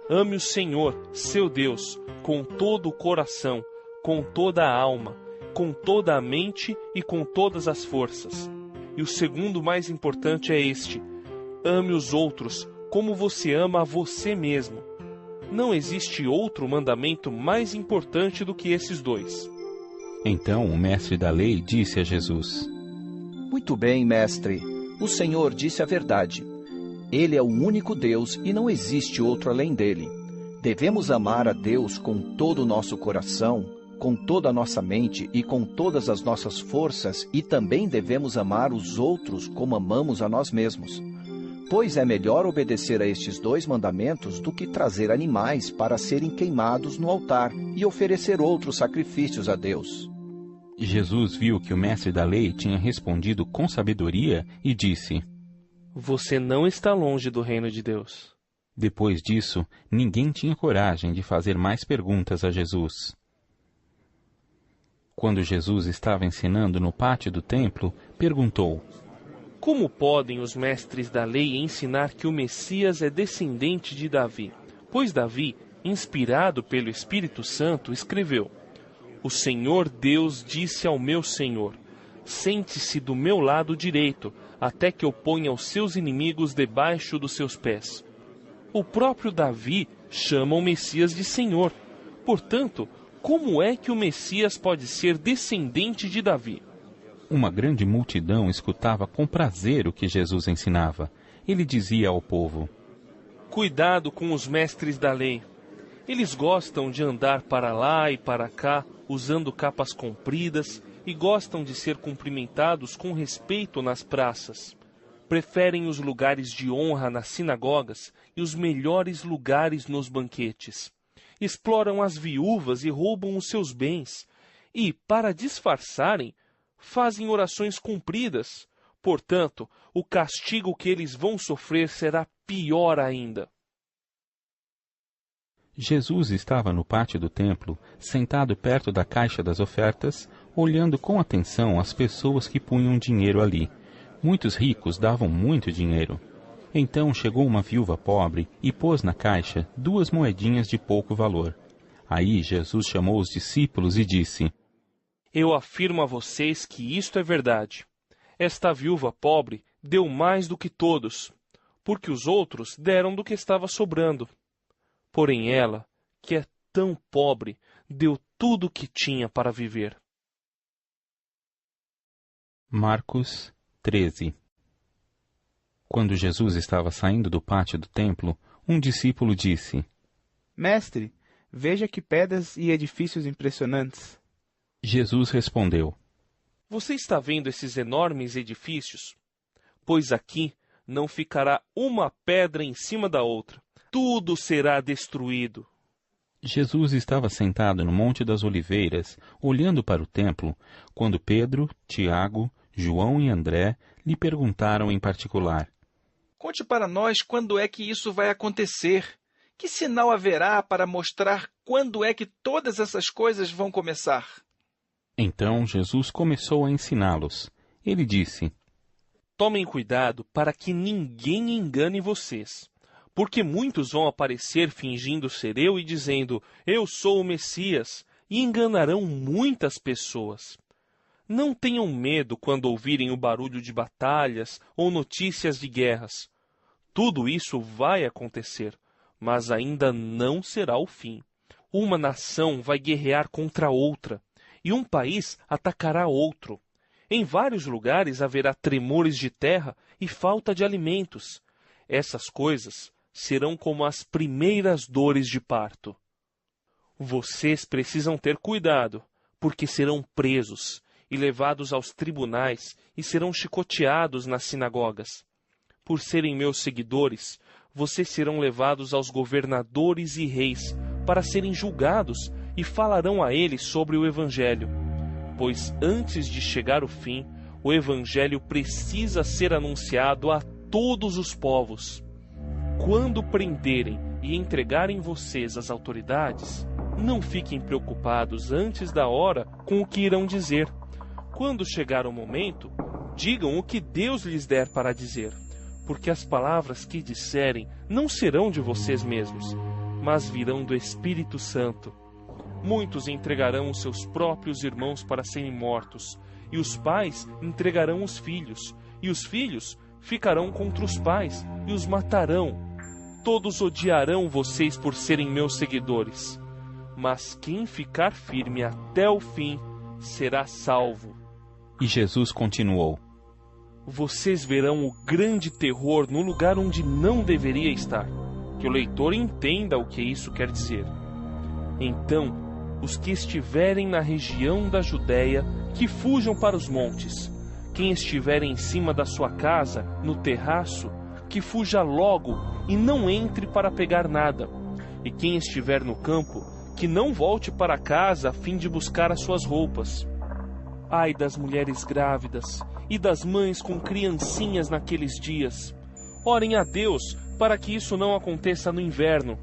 Speaker 5: Ame o Senhor, seu Deus, com todo o coração, com toda a alma, com toda a mente e com todas as forças. E o segundo mais importante é este: ame os outros como você ama a você mesmo. Não existe outro mandamento mais importante do que esses dois.
Speaker 1: Então o mestre da lei disse a Jesus:
Speaker 7: Muito bem, mestre. O Senhor disse a verdade. Ele é o único Deus e não existe outro além dele. Devemos amar a Deus com todo o nosso coração, com toda a nossa mente e com todas as nossas forças, e também devemos amar os outros como amamos a nós mesmos. Pois é melhor obedecer a estes 2 mandamentos do que trazer animais para serem queimados no altar e oferecer outros sacrifícios a Deus.
Speaker 1: Jesus viu que o mestre da lei tinha respondido com sabedoria e disse:
Speaker 5: Você não está longe do reino de Deus.
Speaker 1: Depois disso, ninguém tinha coragem de fazer mais perguntas a Jesus. Quando Jesus estava ensinando no pátio do templo, perguntou:
Speaker 5: Como podem os mestres da lei ensinar que o Messias é descendente de Davi? Pois Davi, inspirado pelo Espírito Santo, escreveu: O Senhor Deus disse ao meu Senhor: Sente-se do meu lado direito, até que eu ponha os seus inimigos debaixo dos seus pés. O próprio Davi chama o Messias de Senhor. Portanto, como é que o Messias pode ser descendente de Davi?
Speaker 1: Uma grande multidão escutava com prazer o que Jesus ensinava. Ele dizia ao povo:
Speaker 5: Cuidado com os mestres da lei. Eles gostam de andar para lá e para cá, usando capas compridas, e gostam de ser cumprimentados com respeito nas praças. Preferem os lugares de honra nas sinagogas e os melhores lugares nos banquetes. Exploram as viúvas e roubam os seus bens. E, para disfarçarem, fazem orações compridas. Portanto, o castigo que eles vão sofrer será pior ainda.
Speaker 1: Jesus estava no pátio do templo, sentado perto da caixa das ofertas, olhando com atenção as pessoas que punham dinheiro ali. Muitos ricos davam muito dinheiro. Então chegou uma viúva pobre e pôs na caixa 2 moedinhas de pouco valor. Aí Jesus chamou os discípulos e disse:
Speaker 5: Eu afirmo a vocês que isto é verdade. Esta viúva pobre deu mais do que todos, porque os outros deram do que estava sobrando. Porém ela, que é tão pobre, deu tudo o que tinha para viver.
Speaker 1: Marcos 13. Quando Jesus estava saindo do pátio do templo, um discípulo disse:
Speaker 20: Mestre, veja que pedras e edifícios impressionantes.
Speaker 1: Jesus respondeu:
Speaker 5: Você está vendo esses enormes edifícios? Pois aqui não ficará uma pedra em cima da outra. Tudo será destruído.
Speaker 1: Jesus estava sentado no Monte das Oliveiras, olhando para o templo, quando Pedro, Tiago, João e André lhe perguntaram em particular:
Speaker 15: Conte para nós quando é que isso vai acontecer. Que sinal haverá para mostrar quando é que todas essas coisas vão começar?
Speaker 1: Então Jesus começou a ensiná-los. Ele disse:
Speaker 5: Tomem cuidado para que ninguém engane vocês. Porque muitos vão aparecer fingindo ser eu e dizendo: Eu sou o Messias, e enganarão muitas pessoas. Não tenham medo quando ouvirem o barulho de batalhas ou notícias de guerras. Tudo isso vai acontecer, mas ainda não será o fim. Uma nação vai guerrear contra outra, e um país atacará outro. Em vários lugares haverá tremores de terra e falta de alimentos. Essas coisas serão como as primeiras dores de parto. Vocês precisam ter cuidado, porque serão presos e levados aos tribunais e serão chicoteados nas sinagogas. Por serem meus seguidores, vocês serão levados aos governadores e reis para serem julgados e falarão a eles sobre o Evangelho. Pois antes de chegar o fim, o Evangelho precisa ser anunciado a todos os povos. Quando prenderem e entregarem vocês às autoridades, não fiquem preocupados antes da hora com o que irão dizer. Quando chegar o momento, digam o que Deus lhes der para dizer, porque as palavras que disserem não serão de vocês mesmos, mas virão do Espírito Santo. Muitos entregarão os seus próprios irmãos para serem mortos, e os pais entregarão os filhos, e os filhos ficarão contra os pais e os matarão. Todos odiarão vocês por serem meus seguidores, mas quem ficar firme até o fim será salvo.
Speaker 1: E Jesus continuou:
Speaker 5: Vocês verão o grande terror no lugar onde não deveria estar. Que o leitor entenda o que isso quer dizer. Então, os que estiverem na região da Judéia, que fujam para os montes. Quem estiver em cima da sua casa, no terraço, que fuja logo e não entre para pegar nada. E quem estiver no campo, que não volte para casa a fim de buscar as suas roupas. Ai das mulheres grávidas e das mães com criancinhas naqueles dias. Orem a Deus para que isso não aconteça no inverno,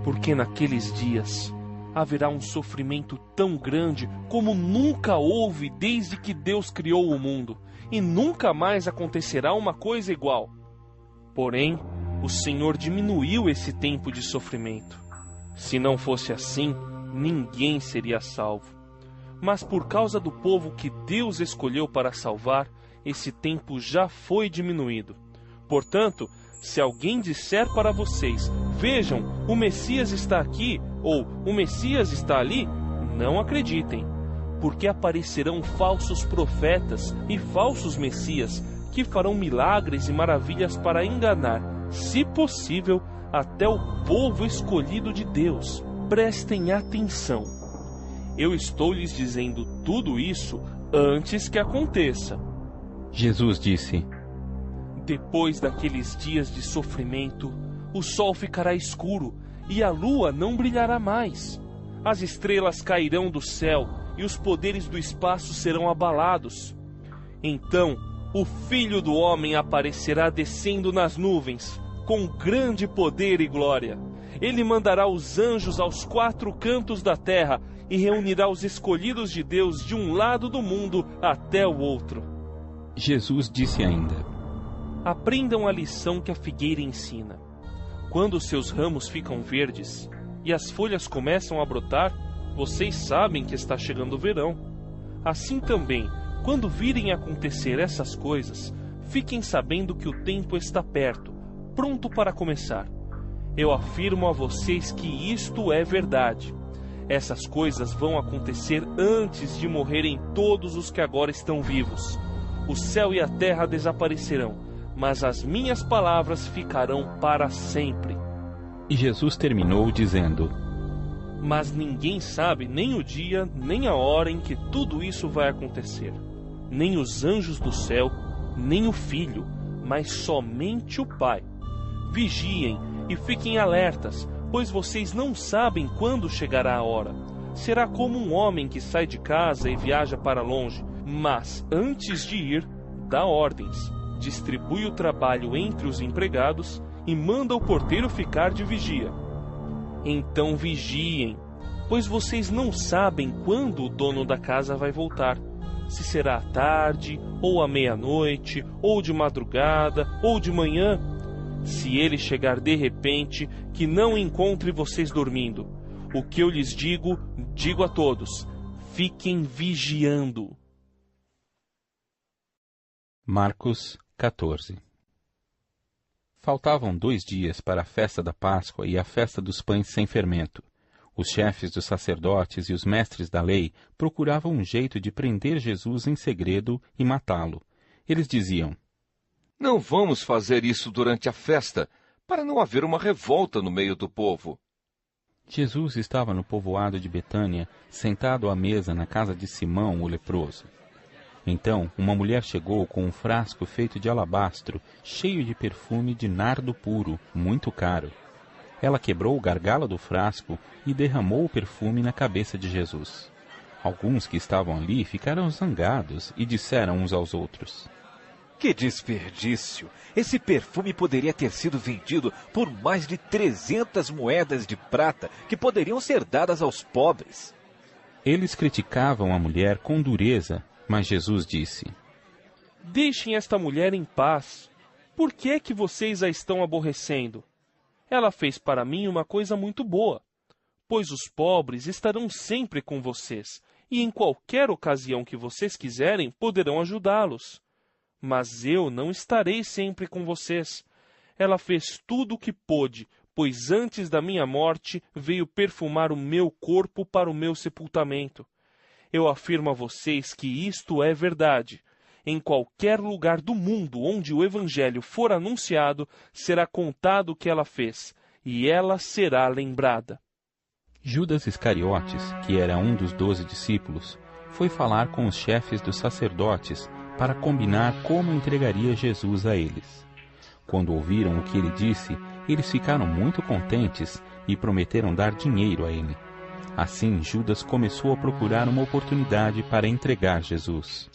Speaker 5: porque naqueles dias haverá um sofrimento tão grande como nunca houve desde que Deus criou o mundo, e nunca mais acontecerá uma coisa igual. Porém, o Senhor diminuiu esse tempo de sofrimento. Se não fosse assim, ninguém seria salvo. Mas por causa do povo que Deus escolheu para salvar, esse tempo já foi diminuído. Portanto, se alguém disser para vocês, vejam, o Messias está aqui, ou o Messias está ali, não acreditem, porque aparecerão falsos profetas e falsos Messias, que farão milagres e maravilhas para enganar, se possível, até o povo escolhido de Deus. Prestem atenção. Eu estou lhes dizendo tudo isso antes que aconteça.
Speaker 1: Jesus disse:
Speaker 5: Depois daqueles dias de sofrimento, o sol ficará escuro e a lua não brilhará mais. As estrelas cairão do céu e os poderes do espaço serão abalados. Então, o Filho do Homem aparecerá descendo nas nuvens, com grande poder e glória. Ele mandará os anjos aos 4 cantos da terra e reunirá os escolhidos de Deus de um lado do mundo até o outro.
Speaker 1: Jesus disse ainda:
Speaker 5: Aprendam a lição que a figueira ensina. Quando seus ramos ficam verdes e as folhas começam a brotar, vocês sabem que está chegando o verão. Assim também, quando virem acontecer essas coisas, fiquem sabendo que o tempo está perto, pronto para começar. Eu afirmo a vocês que isto é verdade. Essas coisas vão acontecer antes de morrerem todos os que agora estão vivos. O céu e a terra desaparecerão, mas as minhas palavras ficarão para sempre.
Speaker 1: E Jesus terminou dizendo:
Speaker 5: Mas ninguém sabe nem o dia, nem a hora em que tudo isso vai acontecer. Nem os anjos do céu, nem o Filho, mas somente o Pai. Vigiem e fiquem alertas, pois vocês não sabem quando chegará a hora. Será como um homem que sai de casa e viaja para longe, mas antes de ir, dá ordens, distribui o trabalho entre os empregados e manda o porteiro ficar de vigia. Então vigiem, pois vocês não sabem quando o dono da casa vai voltar. Se será à tarde, ou à meia-noite, ou de madrugada, ou de manhã. Se ele chegar de repente, que não encontre vocês dormindo. O que eu lhes digo, digo a todos: fiquem vigiando.
Speaker 1: Marcos 14. Faltavam 2 dias para a festa da Páscoa e a festa dos pães sem fermento. Os chefes dos sacerdotes e os mestres da lei procuravam um jeito de prender Jesus em segredo e matá-lo. Eles diziam:
Speaker 11: Não vamos fazer isso durante a festa, para não haver uma revolta no meio do povo.
Speaker 1: Jesus estava no povoado de Betânia, sentado à mesa na casa de Simão, o leproso. Então, uma mulher chegou com um frasco feito de alabastro, cheio de perfume de nardo puro, muito caro. Ela quebrou o gargalo do frasco e derramou o perfume na cabeça de Jesus. Alguns que estavam ali ficaram zangados e disseram uns aos outros:
Speaker 8: Que desperdício! Esse perfume poderia ter sido vendido por mais de 300 moedas de prata que poderiam ser dadas aos pobres.
Speaker 1: Eles criticavam a mulher com dureza, mas Jesus disse:
Speaker 5: Deixem esta mulher em paz. Por que é que vocês a estão aborrecendo? Ela fez para mim uma coisa muito boa, pois os pobres estarão sempre com vocês, e em qualquer ocasião que vocês quiserem, poderão ajudá-los. Mas eu não estarei sempre com vocês. Ela fez tudo o que pôde, pois antes da minha morte veio perfumar o meu corpo para o meu sepultamento. Eu afirmo a vocês que isto é verdade. Em qualquer lugar do mundo onde o Evangelho for anunciado, será contado o que ela fez, e ela será lembrada.
Speaker 1: Judas Iscariotes, que era um dos 12 discípulos, foi falar com os chefes dos sacerdotes para combinar como entregaria Jesus a eles. Quando ouviram o que ele disse, eles ficaram muito contentes e prometeram dar dinheiro a ele. Assim, Judas começou a procurar uma oportunidade para entregar Jesus.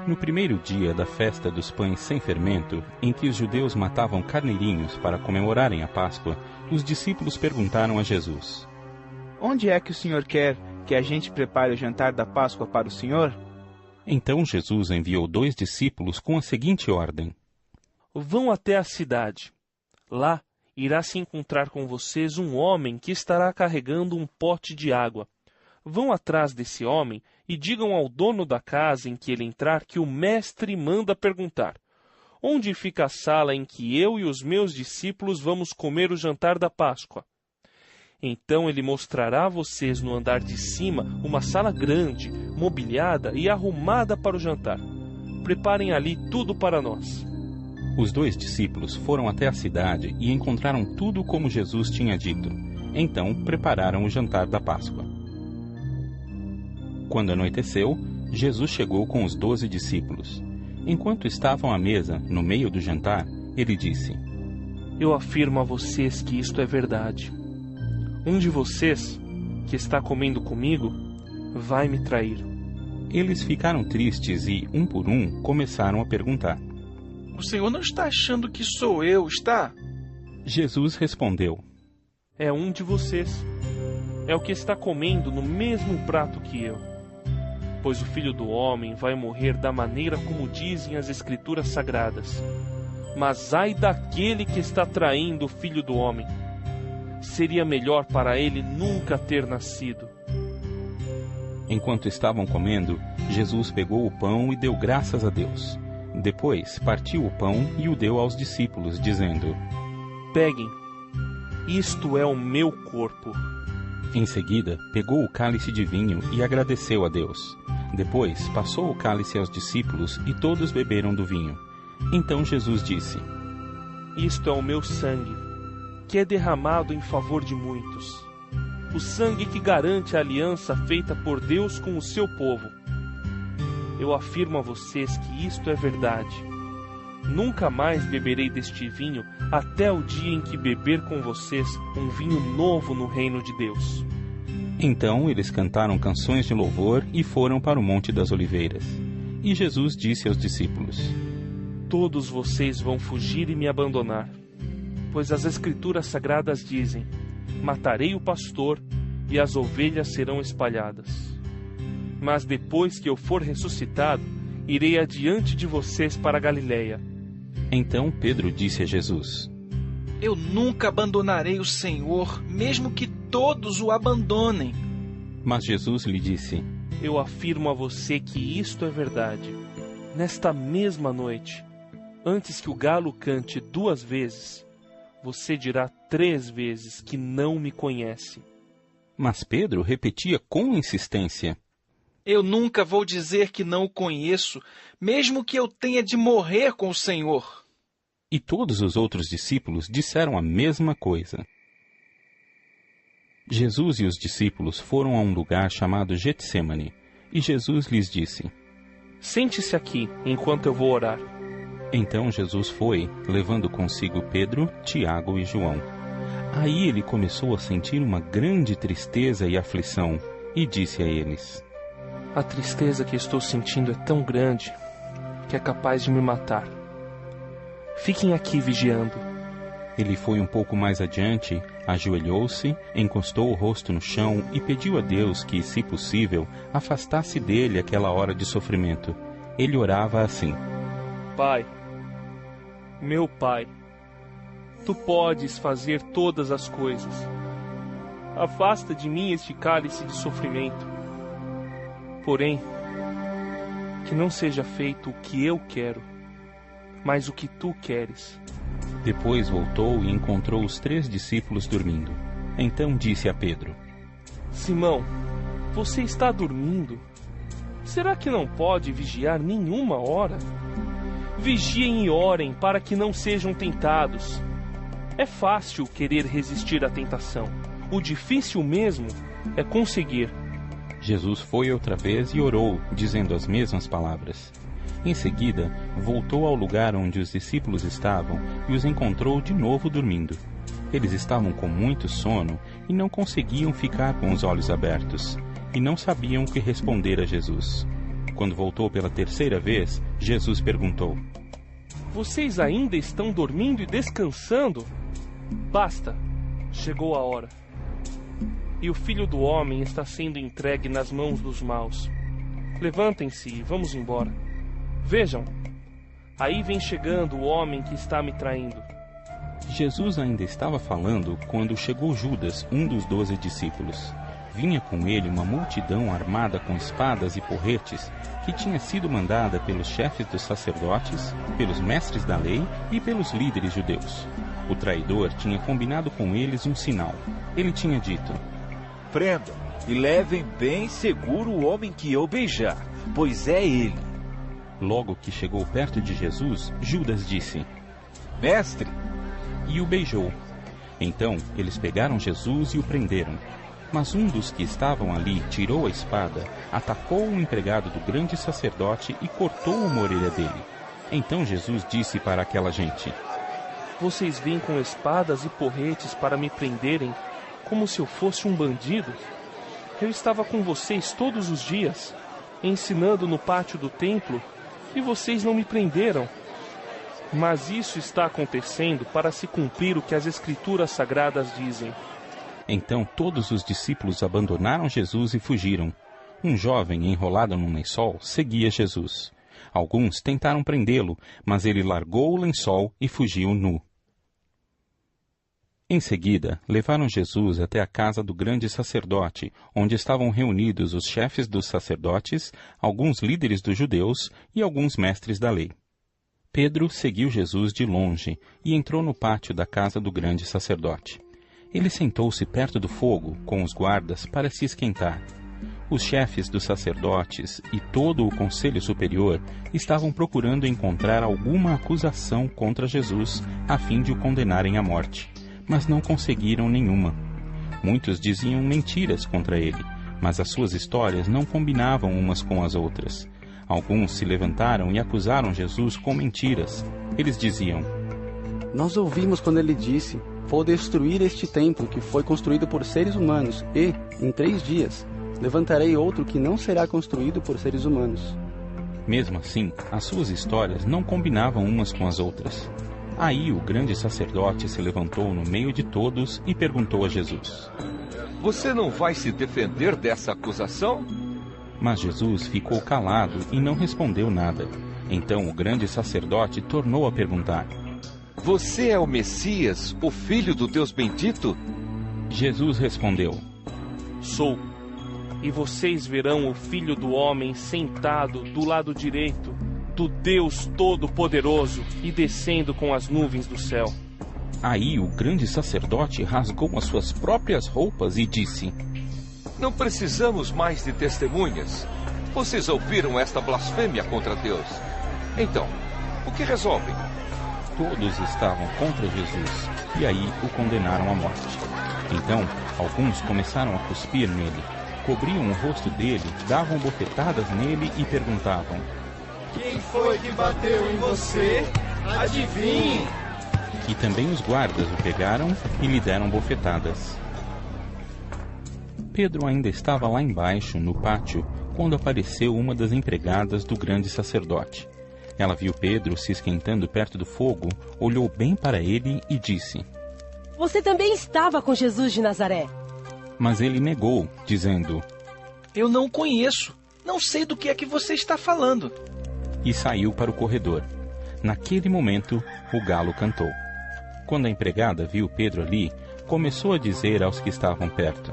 Speaker 1: No primeiro dia da festa dos pães sem fermento, em que os judeus matavam carneirinhos para comemorarem a Páscoa, os discípulos perguntaram a Jesus:
Speaker 20: Onde é que o Senhor quer que a gente prepare o jantar da Páscoa para o Senhor?
Speaker 1: Então Jesus enviou 2 discípulos com a seguinte ordem:
Speaker 5: Vão até a cidade. Lá irá se encontrar com vocês um homem que estará carregando um pote de água. Vão atrás desse homem e digam ao dono da casa em que ele entrar que o mestre manda perguntar: Onde fica a sala em que eu e os meus discípulos vamos comer o jantar da Páscoa? Então ele mostrará a vocês no andar de cima uma sala grande, mobiliada e arrumada para o jantar. Preparem ali tudo para nós.
Speaker 1: Os 2 discípulos foram até a cidade e encontraram tudo como Jesus tinha dito. Então prepararam o jantar da Páscoa. Quando anoiteceu, Jesus chegou com os 12 discípulos. Enquanto estavam à mesa, no meio do jantar, ele disse:
Speaker 5: Eu afirmo a vocês que isto é verdade. Um de vocês, que está comendo comigo, vai me trair.
Speaker 1: Eles ficaram tristes e, um por um, começaram a perguntar:
Speaker 15: O Senhor não está achando que sou eu, está?
Speaker 1: Jesus respondeu:
Speaker 5: É um de vocês. É o que está comendo no mesmo prato que eu. Pois o Filho do Homem vai morrer da maneira como dizem as Escrituras Sagradas. Mas ai daquele que está traindo o Filho do Homem. Seria melhor para ele nunca ter nascido.
Speaker 1: Enquanto estavam comendo, Jesus pegou o pão e deu graças a Deus. Depois partiu o pão e o deu aos discípulos, dizendo:
Speaker 5: Peguem, isto é o meu corpo.
Speaker 1: Em seguida, pegou o cálice de vinho e agradeceu a Deus. Depois, passou o cálice aos discípulos e todos beberam do vinho. Então Jesus disse:
Speaker 5: Isto é o meu sangue, que é derramado em favor de muitos. O sangue que garante a aliança feita por Deus com o seu povo. Eu afirmo a vocês que isto é verdade. Nunca mais beberei deste vinho até o dia em que beber com vocês um vinho novo no reino de Deus.
Speaker 1: Então eles cantaram canções de louvor e foram para o Monte das Oliveiras. E Jesus disse aos discípulos:
Speaker 5: Todos vocês vão fugir e me abandonar, pois as Escrituras Sagradas dizem: Matarei o pastor e as ovelhas serão espalhadas. Mas depois que eu for ressuscitado, irei adiante de vocês para a Galileia.
Speaker 1: Então Pedro disse a Jesus:
Speaker 15: Eu nunca abandonarei o Senhor, mesmo que todos o abandonem.
Speaker 1: Mas Jesus lhe disse:
Speaker 5: Eu afirmo a você que isto é verdade. nesta mesma noite, antes que o galo cante 2 vezes, você dirá 3 vezes que não me conhece.
Speaker 1: Mas Pedro repetia com insistência:
Speaker 15: Eu nunca vou dizer que não o conheço, mesmo que eu tenha de morrer com o Senhor.
Speaker 1: E todos os outros discípulos disseram a mesma coisa. Jesus e os discípulos foram a um lugar chamado Getsêmani, e Jesus lhes disse:
Speaker 5: Sente-se aqui, enquanto eu vou orar.
Speaker 1: Então Jesus foi, levando consigo Pedro, Tiago e João. Aí ele começou a sentir uma grande tristeza e aflição, e disse a eles:
Speaker 5: A tristeza que estou sentindo é tão grande que é capaz de me matar. Fiquem aqui vigiando.
Speaker 1: Ele foi um pouco mais adiante, ajoelhou-se, encostou o rosto no chão e pediu a Deus que, se possível, afastasse dele aquela hora de sofrimento. Ele orava assim:
Speaker 5: Pai, meu Pai, Tu podes fazer todas as coisas. Afasta de mim este cálice de sofrimento. Porém, que não seja feito o que eu quero, mas o que Tu queres.
Speaker 1: Depois voltou e encontrou os 3 discípulos dormindo. Então disse a Pedro:
Speaker 5: Simão, você está dormindo? Será que não pode vigiar nenhuma hora? Vigiem e orem para que não sejam tentados. É fácil querer resistir à tentação. O difícil mesmo é conseguir.
Speaker 1: Jesus foi outra vez e orou, dizendo as mesmas palavras. Em seguida, voltou ao lugar onde os discípulos estavam e os encontrou de novo dormindo. Eles estavam com muito sono e não conseguiam ficar com os olhos abertos, e não sabiam o que responder a Jesus. Quando voltou pela 3ª vez, Jesus perguntou:
Speaker 5: Vocês ainda estão dormindo e descansando? Basta, chegou a hora. E o Filho do Homem está sendo entregue nas mãos dos maus. Levantem-se e vamos embora. Vejam, aí vem chegando o homem que está me traindo.
Speaker 1: Jesus ainda estava falando quando chegou Judas, um dos 12 discípulos. Vinha com ele uma multidão armada com espadas e porretes, que tinha sido mandada pelos chefes dos sacerdotes, pelos mestres da lei e pelos líderes judeus. O traidor tinha combinado com eles um sinal. Ele tinha dito:
Speaker 8: Prendam e levem bem seguro o homem que eu beijar, pois é ele.
Speaker 1: Logo que chegou perto de Jesus, Judas disse:
Speaker 8: Mestre!
Speaker 1: E o beijou. Então eles pegaram Jesus e o prenderam. Mas um dos que estavam ali tirou a espada, atacou um empregado do grande sacerdote e cortou uma orelha dele. Então Jesus disse para aquela gente:
Speaker 5: Vocês vêm com espadas e porretes para me prenderem, como se eu fosse um bandido? Eu estava com vocês todos os dias, ensinando no pátio do templo, e vocês não me prenderam. Mas isso está acontecendo para se cumprir o que as Escrituras Sagradas dizem.
Speaker 1: Então todos os discípulos abandonaram Jesus e fugiram. Um jovem enrolado num lençol seguia Jesus. Alguns tentaram prendê-lo, mas ele largou o lençol e fugiu nu. Em seguida, levaram Jesus até a casa do grande sacerdote, onde estavam reunidos os chefes dos sacerdotes, alguns líderes dos judeus e alguns mestres da lei. Pedro seguiu Jesus de longe e entrou no pátio da casa do grande sacerdote. Ele sentou-se perto do fogo, com os guardas, para se esquentar. Os chefes dos sacerdotes e todo o conselho superior estavam procurando encontrar alguma acusação contra Jesus, a fim de o condenarem à morte, mas não conseguiram nenhuma. Muitos diziam mentiras contra ele, mas as suas histórias não combinavam umas com as outras. Alguns se levantaram e acusaram Jesus com mentiras. Eles diziam:
Speaker 9: Nós ouvimos quando ele disse: Vou destruir este templo que foi construído por seres humanos e, em 3 dias, levantarei outro que não será construído por seres humanos.
Speaker 1: Mesmo assim, as suas histórias não combinavam umas com as outras. Aí o grande sacerdote se levantou no meio de todos e perguntou a Jesus:
Speaker 11: Você não vai se defender dessa acusação?
Speaker 1: Mas Jesus ficou calado e não respondeu nada. Então o grande sacerdote tornou a perguntar:
Speaker 11: Você é o Messias, o Filho do Deus bendito?
Speaker 1: Jesus respondeu:
Speaker 5: Sou. E vocês verão o Filho do Homem sentado do lado direito do Deus Todo-Poderoso e descendo com as nuvens do céu.
Speaker 1: Aí o grande sacerdote rasgou as suas próprias roupas e disse:
Speaker 11: Não precisamos mais de testemunhas. Vocês ouviram esta blasfêmia contra Deus. Então, o que resolvem?
Speaker 1: Todos estavam contra Jesus e aí o condenaram à morte. Então, alguns começaram a cuspir nele, cobriam o rosto dele, davam bofetadas nele e perguntavam:
Speaker 16: Quem foi que bateu em você? Adivinhe!
Speaker 1: E também os guardas o pegaram e lhe deram bofetadas. Pedro ainda estava lá embaixo, no pátio, quando apareceu uma das empregadas do grande sacerdote. Ela viu Pedro se esquentando perto do fogo, olhou bem para ele e disse:
Speaker 19: Você também estava com Jesus de Nazaré.
Speaker 1: Mas ele negou, dizendo:
Speaker 15: Eu não o conheço. Não sei do que é que você está falando.
Speaker 1: E saiu para o corredor. Naquele momento, o galo cantou. Quando a empregada viu Pedro ali, começou a dizer aos que estavam perto: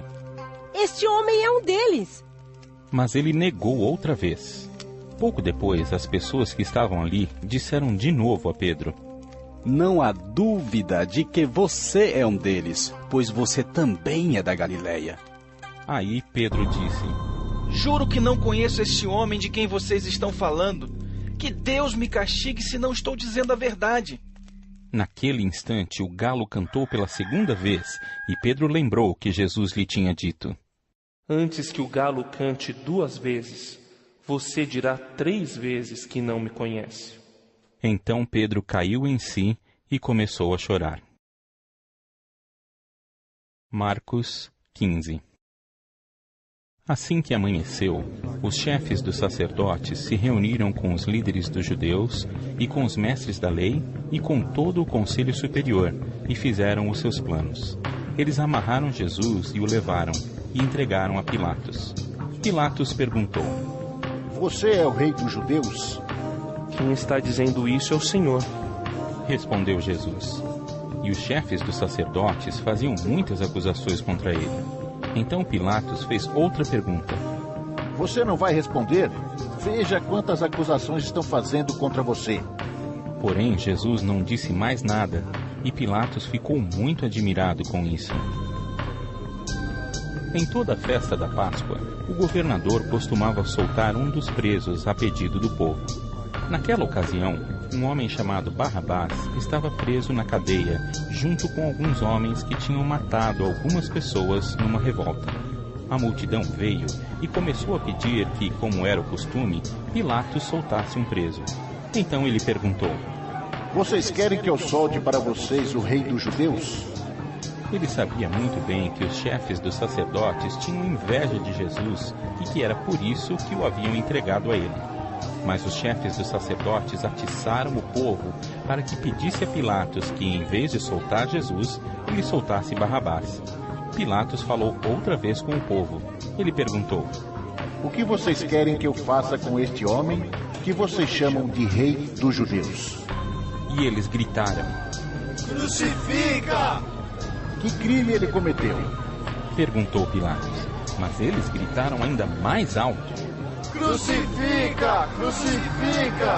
Speaker 19: Este homem é um deles.
Speaker 1: Mas ele negou outra vez. Pouco depois, as pessoas que estavam ali disseram de novo a Pedro:
Speaker 4: Não há dúvida de que você é um deles, pois você também é da Galileia.
Speaker 1: Aí Pedro disse:
Speaker 15: Juro que não conheço este homem de quem vocês estão falando. Que Deus me castigue se não estou dizendo a verdade.
Speaker 1: Naquele instante, o galo cantou pela segunda vez, e Pedro lembrou que Jesus lhe tinha dito:
Speaker 5: Antes que o galo cante 2 vezes, você dirá 3 vezes que não me conhece.
Speaker 1: Então Pedro caiu em si e começou a chorar. Marcos 15. Assim que amanheceu, os chefes dos sacerdotes se reuniram com os líderes dos judeus e com os mestres da lei e com todo o conselho superior e fizeram os seus planos. Eles amarraram Jesus e o levaram e entregaram a Pilatos. Pilatos perguntou:
Speaker 2: Você é o rei dos judeus?
Speaker 5: Quem está dizendo isso é o Senhor.
Speaker 1: Respondeu Jesus. E os chefes dos sacerdotes faziam muitas acusações contra ele. Então Pilatos fez outra pergunta:
Speaker 2: Você não vai responder? Veja quantas acusações estão fazendo contra você.
Speaker 1: Porém, Jesus não disse mais nada, e Pilatos ficou muito admirado com isso. Em toda a festa da Páscoa, o governador costumava soltar um dos presos a pedido do povo. Naquela ocasião, um homem chamado Barrabás estava preso na cadeia, junto com alguns homens que tinham matado algumas pessoas numa revolta. A multidão veio e começou a pedir que, como era o costume, Pilatos soltasse um preso. Então ele perguntou:
Speaker 2: Vocês querem que eu solte para vocês o rei dos judeus?
Speaker 1: Ele sabia muito bem que os chefes dos sacerdotes tinham inveja de Jesus e que era por isso que o haviam entregado a ele. Mas os chefes dos sacerdotes atiçaram o povo para que pedisse a Pilatos que, em vez de soltar Jesus, ele soltasse Barrabás. Pilatos falou outra vez com o povo. Ele perguntou:
Speaker 2: O que vocês querem que eu faça com este homem que vocês chamam de rei dos judeus?
Speaker 1: E eles gritaram:
Speaker 16: Crucifica!
Speaker 2: Que crime ele cometeu?
Speaker 1: Perguntou Pilatos. Mas eles gritaram ainda mais alto:
Speaker 16: Crucifica! Crucifica!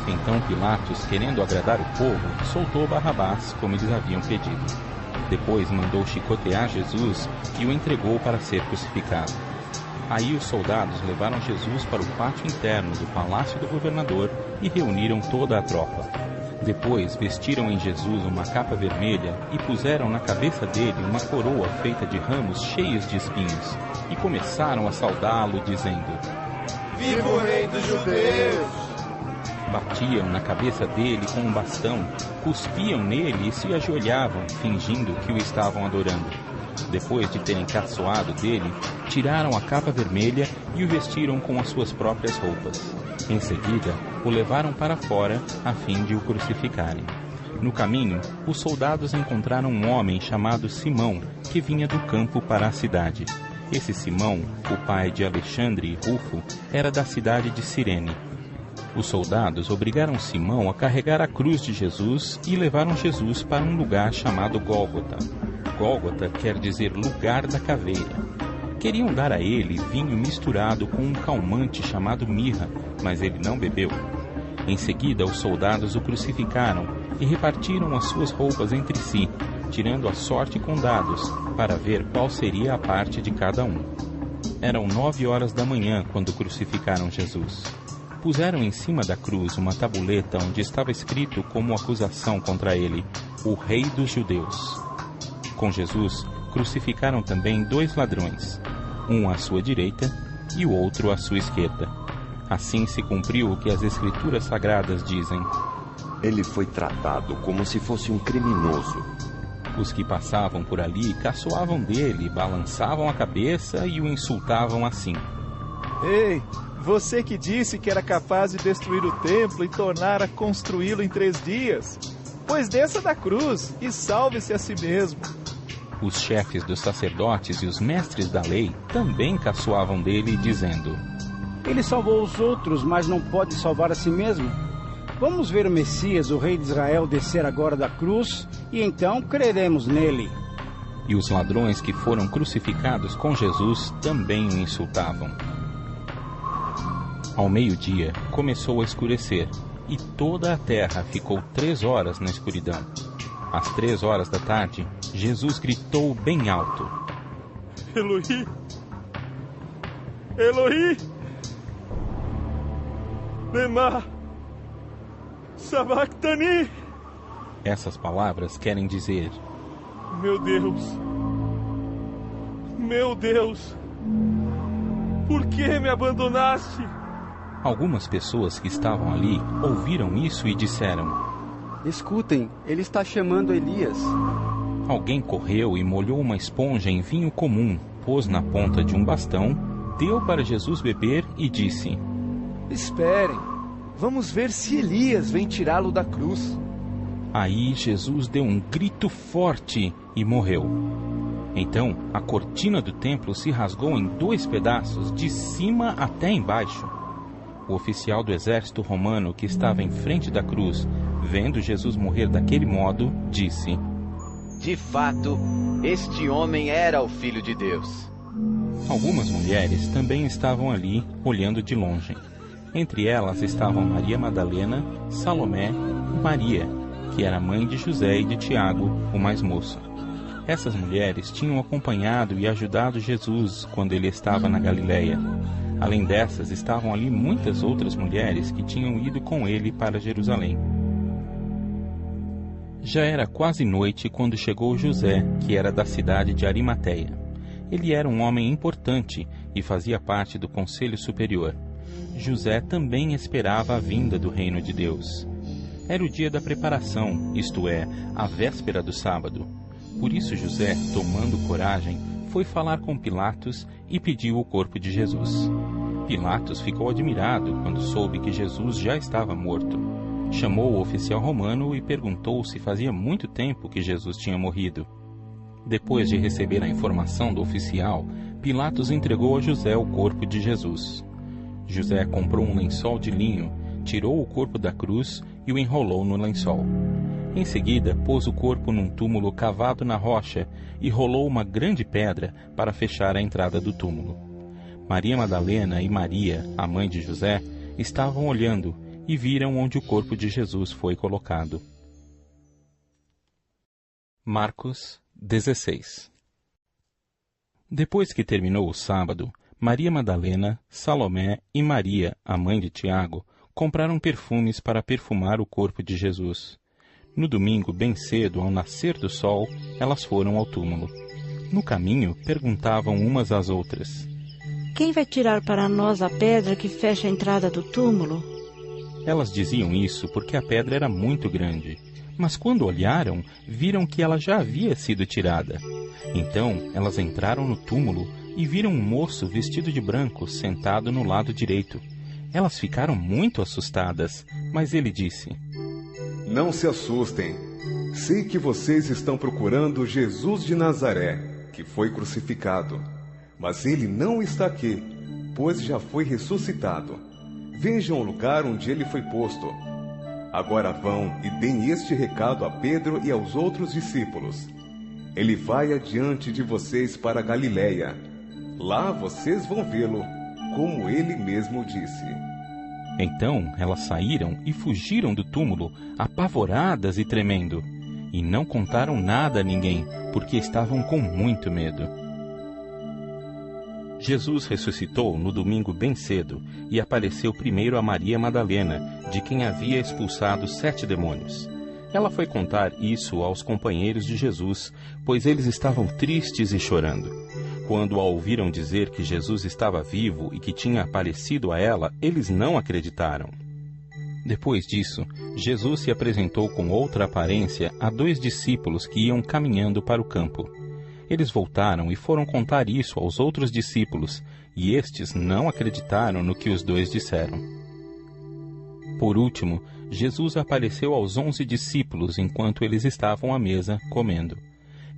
Speaker 1: Então Pilatos, querendo agradar o povo, soltou Barrabás, como eles haviam pedido. Depois mandou chicotear Jesus e o entregou para ser crucificado. Aí os soldados levaram Jesus para o pátio interno do palácio do governador e reuniram toda a tropa. Depois vestiram em Jesus uma capa vermelha e puseram na cabeça dele uma coroa feita de ramos cheios de espinhos e começaram a saudá-lo, dizendo:
Speaker 16: Viva o rei dos judeus!
Speaker 1: Batiam na cabeça dele com um bastão, cuspiam nele e se ajoelhavam, fingindo que o estavam adorando. Depois de terem caçoado dele, tiraram a capa vermelha e o vestiram com as suas próprias roupas. Em seguida, o levaram para fora a fim de o crucificarem. No caminho, os soldados encontraram um homem chamado Simão, que vinha do campo para a cidade. Esse Simão, o pai de Alexandre e Rufo, era da cidade de Cirene. Os soldados obrigaram Simão a carregar a cruz de Jesus e levaram Jesus para um lugar chamado Gólgota. Gólgota quer dizer lugar da caveira. Queriam dar a ele vinho misturado com um calmante chamado mirra, mas ele não bebeu. Em seguida, os soldados o crucificaram e repartiram as suas roupas entre si, tirando a sorte com dados, para ver qual seria a parte de cada um. Eram 9 horas da manhã quando crucificaram Jesus. Puseram em cima da cruz uma tabuleta onde estava escrito como acusação contra ele: o Rei dos Judeus. Com Jesus, crucificaram também 2 ladrões, um à sua direita e o outro à sua esquerda. Assim se cumpriu o que as Escrituras Sagradas dizem:
Speaker 6: ele foi tratado como se fosse um criminoso.
Speaker 1: Os que passavam por ali caçoavam dele, balançavam a cabeça e o insultavam assim:
Speaker 13: Ei, você que disse que era capaz de destruir o templo e tornar a construí-lo em 3 dias, pois desça da cruz e salve-se a si mesmo.
Speaker 1: Os chefes dos sacerdotes e os mestres da lei também caçoavam dele, dizendo:
Speaker 10: ele salvou os outros, mas não pode salvar a si mesmo. Vamos ver o Messias, o rei de Israel, descer agora da cruz, e então creremos nele.
Speaker 1: E os ladrões que foram crucificados com Jesus também o insultavam. Ao meio-dia, começou a escurecer, e toda a terra ficou 3 horas na escuridão. Às 3 horas da tarde, Jesus gritou bem alto:
Speaker 16: Eloí! Eloí! Lema sabachthani.
Speaker 1: Essas palavras querem dizer:
Speaker 16: meu Deus, por que me abandonaste?
Speaker 1: Algumas pessoas que estavam ali ouviram isso e disseram:
Speaker 9: escutem, ele está chamando Elias.
Speaker 1: Alguém correu e molhou uma esponja em vinho comum, pôs na ponta de um bastão, deu para Jesus beber e disse:
Speaker 3: esperem, vamos ver se Elias vem tirá-lo da cruz.
Speaker 1: Aí Jesus deu um grito forte e morreu. Então a cortina do templo se rasgou em 2 pedaços, de cima até embaixo. O oficial do exército romano que estava em frente da cruz, vendo Jesus morrer daquele modo, disse:
Speaker 14: de fato, este homem era o Filho de Deus.
Speaker 1: Algumas mulheres também estavam ali, olhando de longe. Entre elas estavam Maria Madalena, Salomé e Maria, que era mãe de José e de Tiago, o mais moço. Essas mulheres tinham acompanhado e ajudado Jesus quando ele estava na Galileia. Além dessas, estavam ali muitas outras mulheres que tinham ido com ele para Jerusalém. Já era quase noite quando chegou José, que era da cidade de Arimateia. Ele era um homem importante e fazia parte do Conselho Superior. José também esperava a vinda do reino de Deus. Era o dia da preparação, isto é, a véspera do sábado. Por isso José, tomando coragem, foi falar com Pilatos e pediu o corpo de Jesus. Pilatos ficou admirado quando soube que Jesus já estava morto. Chamou o oficial romano e perguntou se fazia muito tempo que Jesus tinha morrido. Depois de receber a informação do oficial, Pilatos entregou a José o corpo de Jesus. José comprou um lençol de linho, tirou o corpo da cruz e o enrolou no lençol. Em seguida, pôs o corpo num túmulo cavado na rocha e rolou uma grande pedra para fechar a entrada do túmulo. Maria Madalena e Maria, a mãe de José, estavam olhando e viram onde o corpo de Jesus foi colocado. Marcos 16. Depois que terminou o sábado, Maria Madalena, Salomé e Maria, a mãe de Tiago, compraram perfumes para perfumar o corpo de Jesus. No domingo, bem cedo, ao nascer do sol, elas foram ao túmulo. No caminho, perguntavam umas às outras:
Speaker 17: quem vai tirar para nós a pedra que fecha a entrada do túmulo?
Speaker 1: Elas diziam isso porque a pedra era muito grande, mas quando olharam, viram que ela já havia sido tirada. Então, elas entraram no túmulo e viram um moço vestido de branco sentado no lado direito. Elas ficaram muito assustadas, mas ele disse:
Speaker 12: não se assustem. Sei que vocês estão procurando Jesus de Nazaré, que foi crucificado. Mas ele não está aqui, pois já foi ressuscitado. Vejam o lugar onde ele foi posto. Agora vão e deem este recado a Pedro e aos outros discípulos. Ele vai adiante de vocês para a Galileia. Lá vocês vão vê-lo, como ele mesmo disse.
Speaker 1: Então elas saíram e fugiram do túmulo, apavoradas e tremendo. E não contaram nada a ninguém, porque estavam com muito medo. Jesus ressuscitou no domingo bem cedo e apareceu primeiro a Maria Madalena, de quem havia expulsado 7 demônios. Ela foi contar isso aos companheiros de Jesus, pois eles estavam tristes e chorando. Quando a ouviram dizer que Jesus estava vivo e que tinha aparecido a ela, eles não acreditaram. Depois disso, Jesus se apresentou com outra aparência a 2 discípulos que iam caminhando para o campo. Eles voltaram e foram contar isso aos outros discípulos, e estes não acreditaram no que os 2 disseram. Por último, Jesus apareceu aos 11 discípulos enquanto eles estavam à mesa, comendo.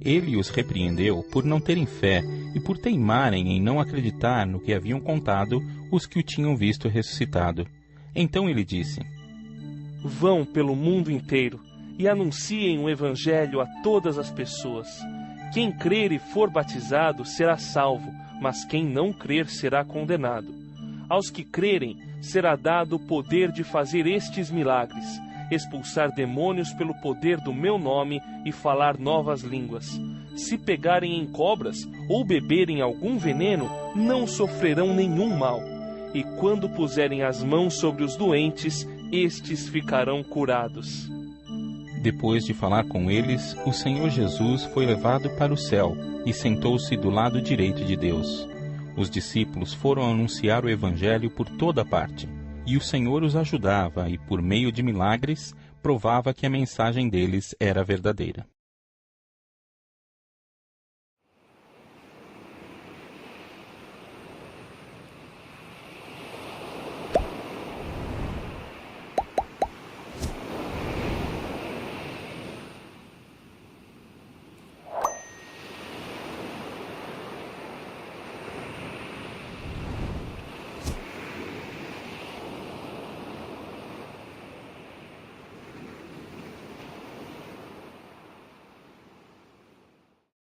Speaker 1: Ele os repreendeu por não terem fé e por teimarem em não acreditar no que haviam contado os que o tinham visto ressuscitado. Então ele disse:
Speaker 5: Vão pelo mundo inteiro e anunciem o Evangelho a todas as pessoas. Quem crer e for batizado será salvo, mas quem não crer será condenado. Aos que crerem será dado o poder de fazer estes milagres: expulsar demônios pelo poder do meu nome e falar novas línguas. Se pegarem em cobras ou beberem algum veneno, não sofrerão nenhum mal. E quando puserem as mãos sobre os doentes, estes ficarão curados.
Speaker 1: Depois de falar com eles, o Senhor Jesus foi levado para o céu e sentou-se do lado direito de Deus. Os discípulos foram anunciar o Evangelho por toda parte, e o Senhor os ajudava e, por meio de milagres, provava que a mensagem deles era verdadeira.